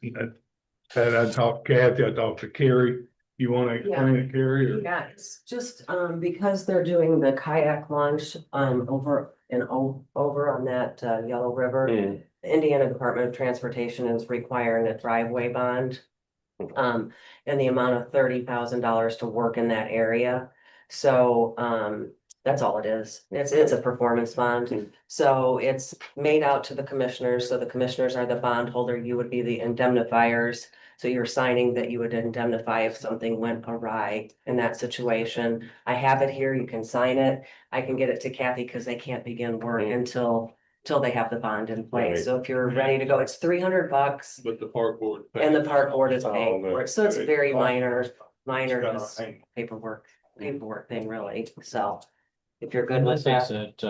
I talked to Kathy, I talked to Carrie. You want to explain it, Carrie? Or? Yeah, it's just because they're doing the kayak launch over on that Yellow River. The Indiana Department of Transportation is requiring a driveway bond. And the amount of $30,000 to work in that area. So that's all it is. It's a performance bond. So it's made out to the commissioners. So the commissioners are the bond holder. You would be the indemnifiers. So you're signing that you would indemnify if something went awry in that situation. I have it here. You can sign it. I can get it to Kathy because they can't begin work until they have the bond in place. So if you're ready to go, it's $300. But the park board. And the park board is paying for it. So it's very minor It's kinda- paperwork thing really. So if you're good And with this is that.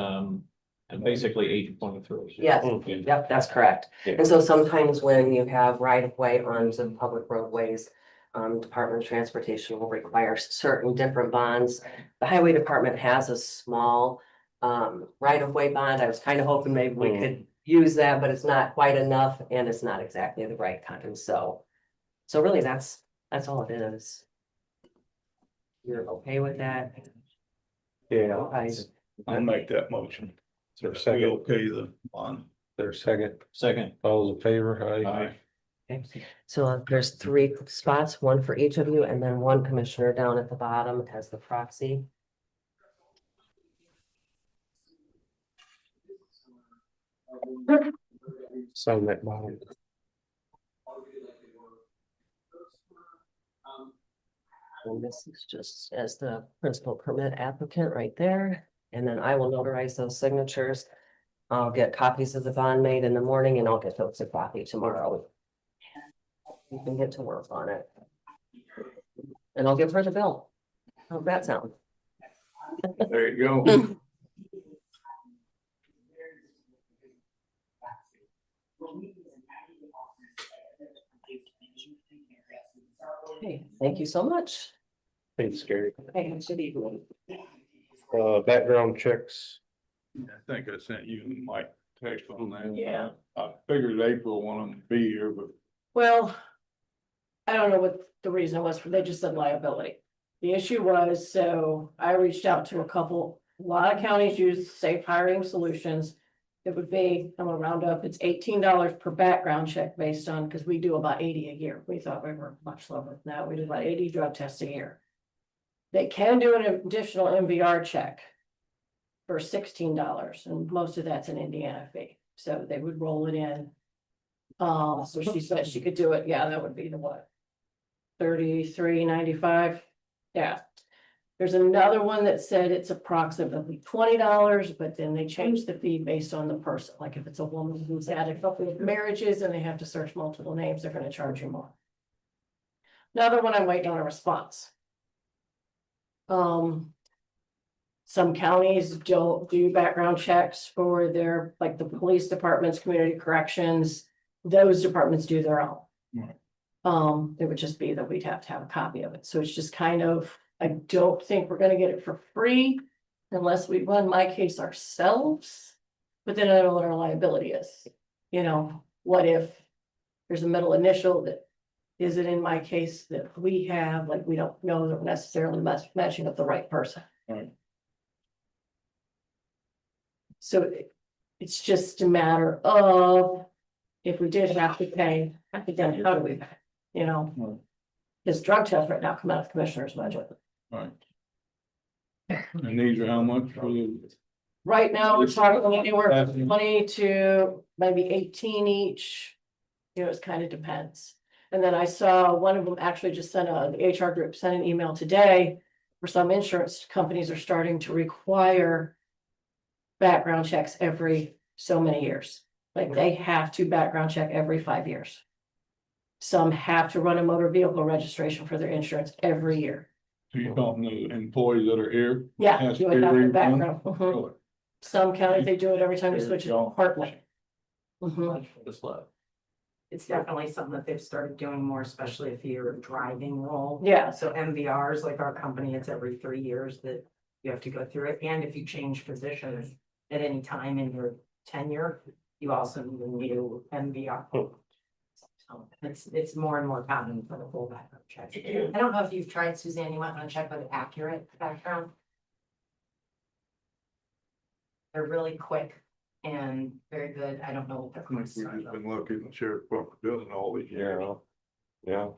at basically 8.3. Yes, yep, that's correct. And so sometimes when you have right of way on some public roadways, Department of Transportation will require certain different bonds. The highway department has a small right of way bond. I was kind of hoping maybe we could use that, but it's not quite enough and it's not exactly the right kind. So really that's all it is. You're okay with that? Yeah. Okay. I'll make that motion. Is there a second? Okay, the bond. There's second. Second. All those in favor? Aye. Okay. So there's 3 spots, one for each of you, and then one commissioner down at the bottom has the proxy. Sign that bottom. And this is just as the principal permit applicant right there. And then I will notarize those signatures. I'll get copies of the bond made in the morning and I'll get those a copy tomorrow. You can get to work on it. And I'll give her the bill. How's that sound? There you go. Okay, thank you so much. Thanks, Gary. Hey, good evening. Background checks. I think I sent you my text on that. Yeah, I figured April wanted them to be here, but well, I don't know what the reason was for, they just said liability. The issue was, so I reached out to a lot of counties use safe hiring solutions. It would be, I'm gonna round up, it's $18 per background check based on, because we do about 80 a year. We thought we were much lower than that. We do about 80 drug tests a year. They can do an additional MVR check for $16, and most of that's an Indiana fee, so they would roll it in. So she said she could do it, yeah, that would be the what? $33.95, yeah. There's another one that said it's approximately $20, but then they changed the fee based on the person, like if it's a woman who's had a couple of marriages and they have to search multiple names, they're gonna charge you more. Another one, I'm waiting on a response. Some counties don't do background checks for their, like the police departments, community corrections, those departments do their own. Right. It would just be that we'd have to have a copy of it, so it's just kind of, I don't think we're gonna get it for free unless we run my case ourselves. But then I don't know what our liability is, you know, what if there's a middle initial that is it in my case that we have, like, we don't know that we're necessarily matching up the right person. Right. So it's just a matter of, if we did have to pay, then how do we pay, you know? Right. This drug test right now come out of the commissioner's budget. Right. And these are how much for the? Right now, we're talking anywhere from 20 to maybe 18 each. You know, it kind of depends. And then I saw one of them actually just sent the HR group sent an email today. For some insurance companies are starting to require background checks every so many years. Like they have to background check every 5 years. Some have to run a motor vehicle registration for their insurance every year. So you're talking the employees that are here? Yeah, Has you to would have be the redone? background. Really? Some counties, they do it every time you switch a There you go. department. Mhm. Just left. It's definitely something that they've started doing more, especially if you're a driving role. Yeah, So MVRs, like our company, it's every 3 years that you have to go through it. And if you change positions at any time in your tenure, you also need a new MVR. So it's more and more common for the full background check. I don't know if you've tried, Suzanne, you went on a check with Accurate background. They're really quick and very good. I don't know what the We've costs are. just been lucky in the sheriff department doing all these years. Yeah.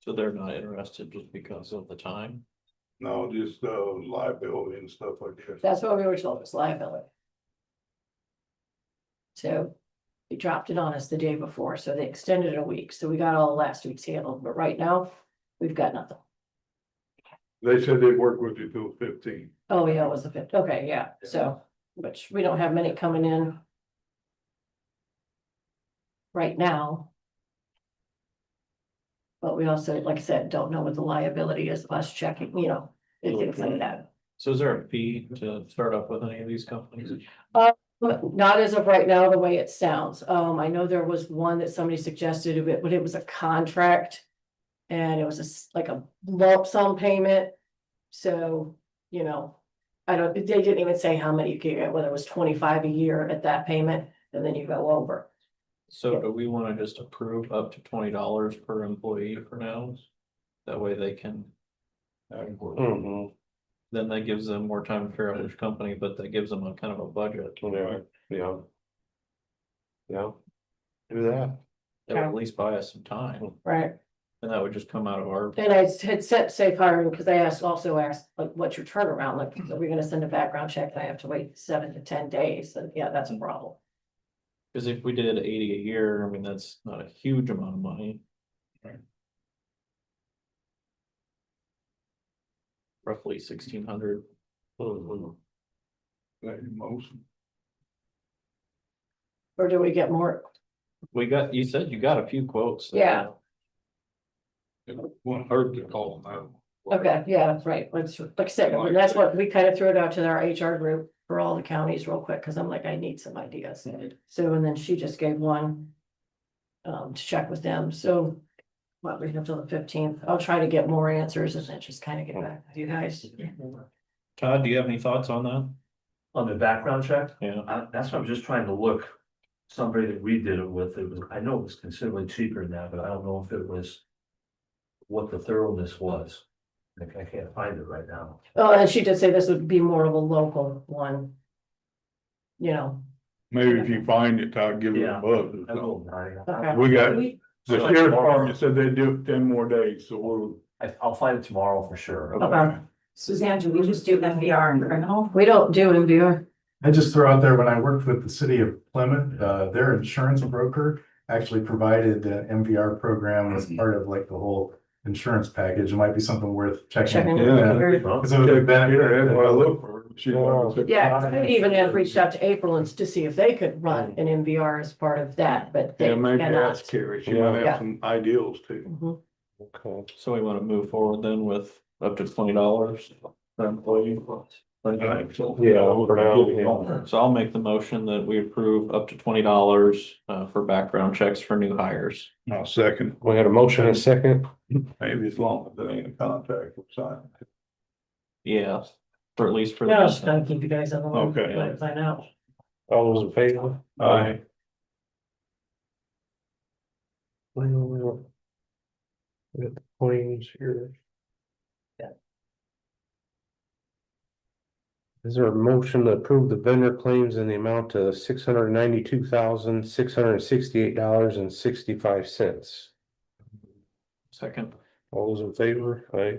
So they're not interested just because of the time? No, just liability and stuff like that. that's what we were told, was liability. So he dropped it on us the day before, so they extended it a week, so we got all last week's handled, but right now, we've got nothing. They said they'd work with you till 15. Oh, yeah, it was the 5th, okay, yeah, so, which we don't have many coming in. Right now. But we also, like I said, don't know what the liability is of us checking, you know, and things like that. So is there a fee to start up with any of these companies? Not as of right now, the way it sounds. I know there was one that somebody suggested of it, but it was a contract. And it was like a lump sum payment. So, you know, they didn't even say how many you could get, whether it was 25 a year at that payment, and then you go over. So do we want to just approve up to $20 per employee for now? That way they can. Then that gives them more time to figure out which company, but that gives them a kind of a budget. Yeah. Do that. That would at least buy us some time, Right. and that would just come out of our. And I had set safe hiring because they also asked, like, what's your turnaround? Like, are we gonna send a background check? And I have to wait 7 to 10 days. And yeah, that's a problem. Cause if we did 80 a year, I mean, that's not a huge amount of money. Right. Roughly 1,600. That most. Or do we get more? You said you got a few quotes. Yeah. It won't hurt to call them out. Okay, yeah, that's right. Like I said, and that's what we kind of threw it out to our HR group for all the counties real quick, because I'm like, I need some ideas. So, and then she just gave one to check with them. So What, we have till the 15th. I'll try to get more answers and then just kind of get back to you guys. Todd, do you have any thoughts on that? On the background check, Yeah, that's what I'm just trying to look. Somebody that we did it with, it was, I know it was considerably cheaper than that, but I don't know if it was. What the thoroughness was. I can't find it right now. Oh, and she did say this would be more of a local one. You know, Maybe if you find it, I'll give it a Yeah. buzz. I don't know. okay. We got, We- the sheriff department said they'd do it 10 more days, so we'll. I'll find it tomorrow for sure. Okay. Suzanne, do we just do MVR and criminal? We don't do MVR. I just throw out there, when I worked with the city of Plymouth, their insurance broker actually provided the MVR program as part of like the whole insurance package. It might be something worth checking. Checking. Yeah. Because it would have been. Yeah, that's what I look for. Yeah, I even have reached out to April and to see if they could run an MVR as part of that, but they Yeah, maybe cannot. that's Carrie. She might Yeah. have some ideals too. Mhm. okay, so we wanna move forward then with up to $20 per employee. Yeah, for now. So I'll make the motion that we approve up to $20 for background checks for new hires. I'll second. We had a motion and a second. Maybe as long as it ain't a contract or something. Yeah, for at least for Yeah, the. just kind of keep you guys on the line. Okay. Let it find out. All those in favor? Aye. We got the claims here. Is there a motion to approve the vendor claims in the amount of $692,668.65? Second. All those in favor? Aye.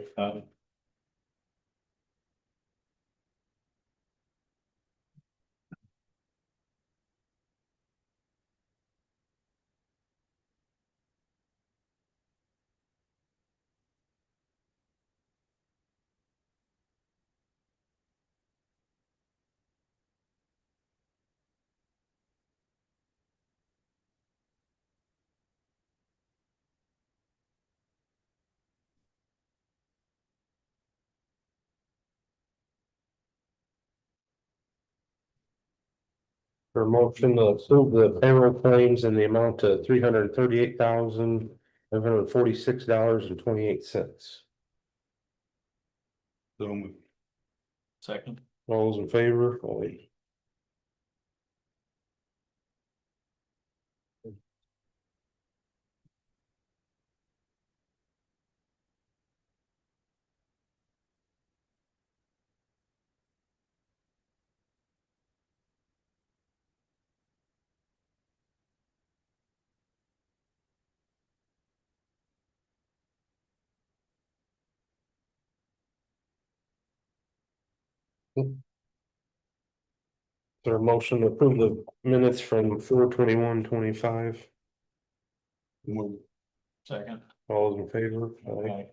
For a motion to approve the payroll claims in the amount of $338,546.28. So Second. All those in favor? Aye. Is there a motion to approve the minutes from 4/21/25? Second. All those in favor? Aye.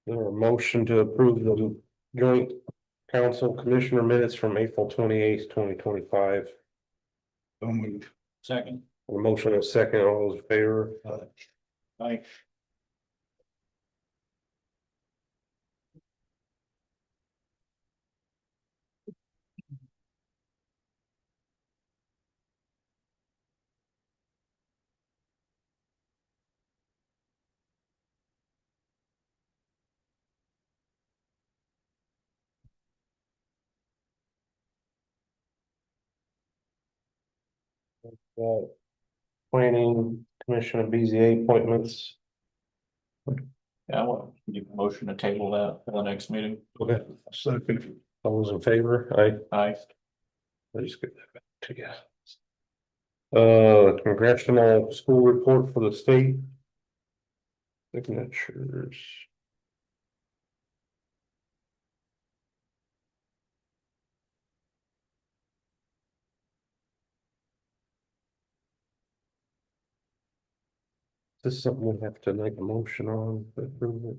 Is there a motion to approve the joint council commissioner minutes from April 28th, 2025? Second. A motion and a second, all those in favor? Aye. Planning Commission of BZA appointments. Yeah, I want you motion to table that for the next meeting. Okay. Second. All those in favor? Aye. Aye. Let's get that back to you. Congressional school report for the state. Signatures. This is something we have to make a motion on to approve it.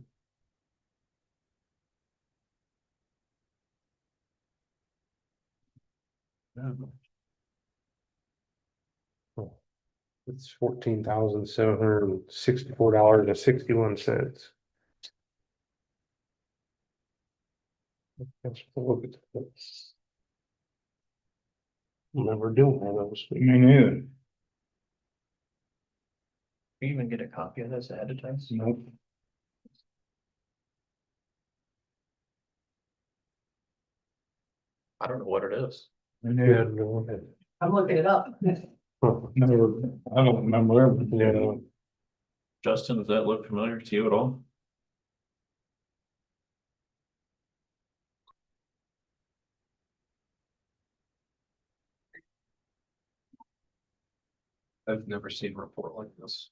It's $14,764.61. Remember doing those. Me neither. You even get a copy of this ahead of time? Nope. I don't know what it is. Me neither. I'm looking it up. Never, I don't remember everything. Yeah. Justin, does that look familiar to you at all? I've never seen a report like this.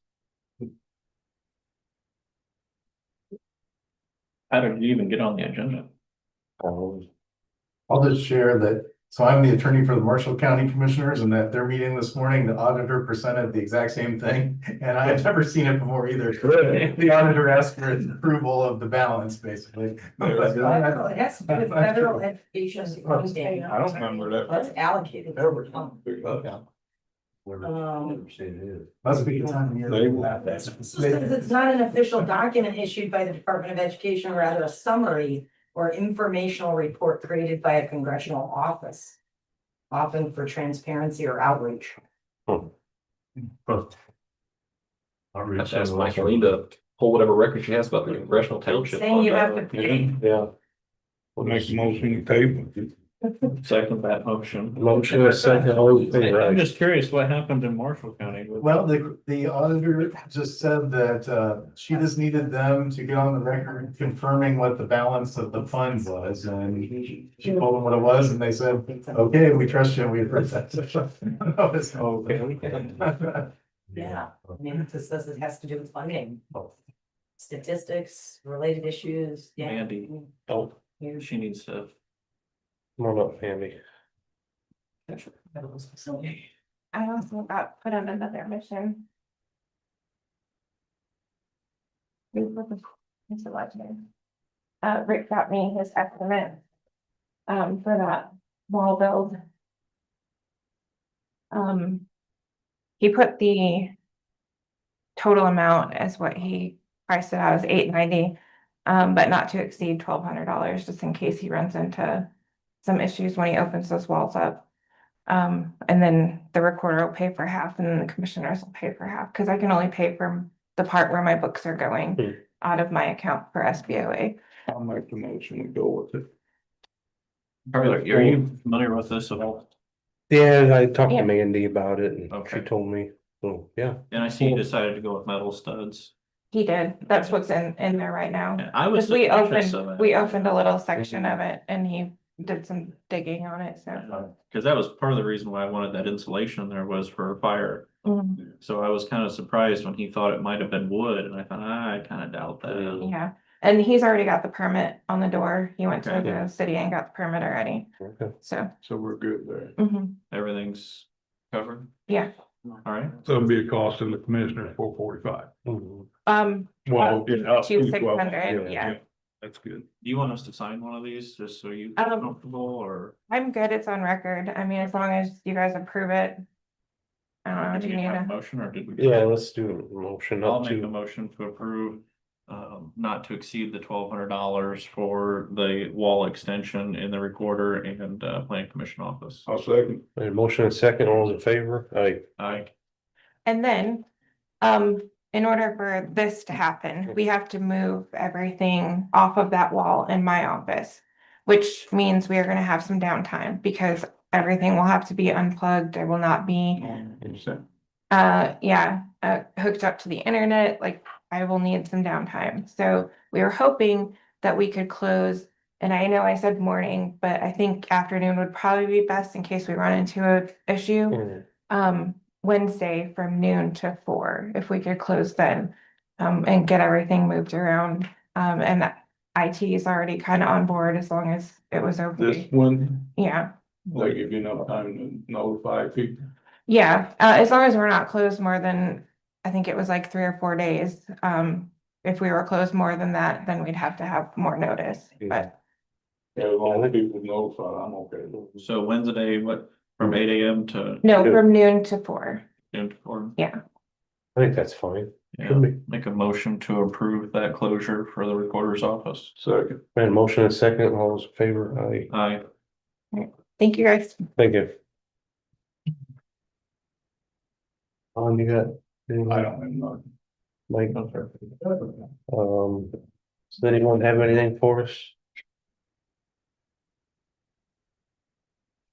How did you even get on the agenda? I'll just share that, so I'm the attorney for the Marshall County Commissioners, and that their meeting this morning, the auditor presented the exact same thing, and I had never seen it before either. The auditor asked for its approval of the balance, basically. It has to do with federal education funding. I don't remember that. That's allocated. Must be the time of year. Since it's not an official document issued by the Department of Education, rather a summary or informational report created by a congressional office, often for transparency or outreach. I've asked Michaeline to pull whatever record she has about the congressional township. Saying you have to pay. Yeah. We'll make the motion table. Second that motion. Motion is second, all in favor, I'm aye. just curious what happened in Marshall County. Well, the auditor just said that, she just needed them to get on the record confirming what the balance of the funds was, and she told them what it was, and they said, okay, we trust you, we approve that. Okay. Yeah, I mean, it just says it has to do with funding. Statistics, related issues, yeah. Mandy. Oh, She needs to. come on up, Andy. I also got put on another mission. It's a legend. Rick got me his estimate. For that wall build. He put the total amount as what he priced it out as $890, but not to exceed $1,200, just in case he runs into some issues when he opens those walls up. And then the recorder will pay for half and then the commissioners will pay for half, because I can only pay for the part where my books are going out of my account for SBOA. I'll make the motion and go with it. Probably, are you familiar with this at all? Yeah, I talked Yeah. to Mandy about it and Okay. she told me, so, yeah. And I see you decided to go with metal studs. He did. That's what's in there right now. And I was Because we suspicious of it. opened a little section of it and he did some digging on it, so. Cause that was part of the reason why I wanted that insulation there was for fire. Mhm. So I was kind of surprised when he thought it might have been wood and I thought, I kind of doubt that. Yeah, and he's already got the permit on the door. He went to Okay. the city and got the permit already, Okay. so. So we're good there. Mhm. Everything's covered. Yeah, All right. So it'll be a cost in the commissioner 445. Mhm. Well, yeah, up to 2,600, yeah. That's good. Do you want us to sign one of these just so you feel comfortable or? I'm good. It's on record. I mean, as long as you guys approve it. I don't know, Did do we you need have a a, motion or did we? Yeah, let's do a motion I'll up make a to, motion to approve, not to exceed the $1,200 for the wall extension in the recorder and, planning commission office. I'll second. a motion and second, all in favor, aye. Aye. and then, in order for this to happen, we have to move everything off of that wall in my office. Which means we are gonna have some downtime because everything will have to be unplugged. There will not be hooked up to the internet, like I will need some downtime. So we were hoping that we could close, and I know I said morning, but I think afternoon would probably be best in case we run into a issue. Wednesday from noon to 4, if we could close then, and get everything moved around. And IT is already kind of on board as long as it was This okay. one, Yeah. they give you enough time to notify people. Yeah, as long as we're not closed more than, I think it was like 3 or 4 days. If we were closed more than that, then we'd have to have more notice, but Yeah, as long as people notify, I'm okay. So Wednesday, what from 8 a.m. to No, from noon to 4. noon to 4. Yeah. I think that's fine. Yeah, make a motion to approve that closure for the recorder's office. So, man, motion and second, all those in favor, Aye. Thank you, guys. thank you. You got? I don't know. Mike, does anyone have anything for us?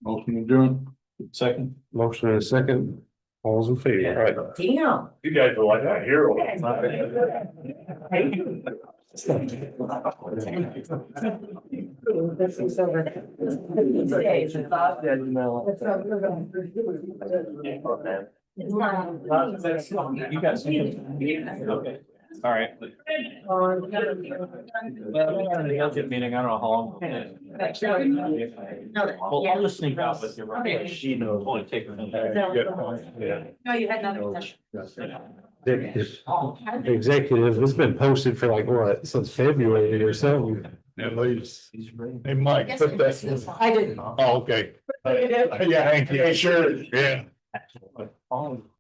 Motion adjourned. Second. Motion and a second, all those in favor, all right. Damn. You guys are like a hero. This is over. You guys. Okay. All right. Well, we got a budget meeting, I don't know how long. Well, I'll just sneak out with you. Right? She knows. Only take a minute. Yeah. No, you had another session. Executive, it's been posted for like what, since February or so. At least. Hey, Mike, put that. I didn't. Oh, okay. You did? Yeah, thank you. Sure, yeah.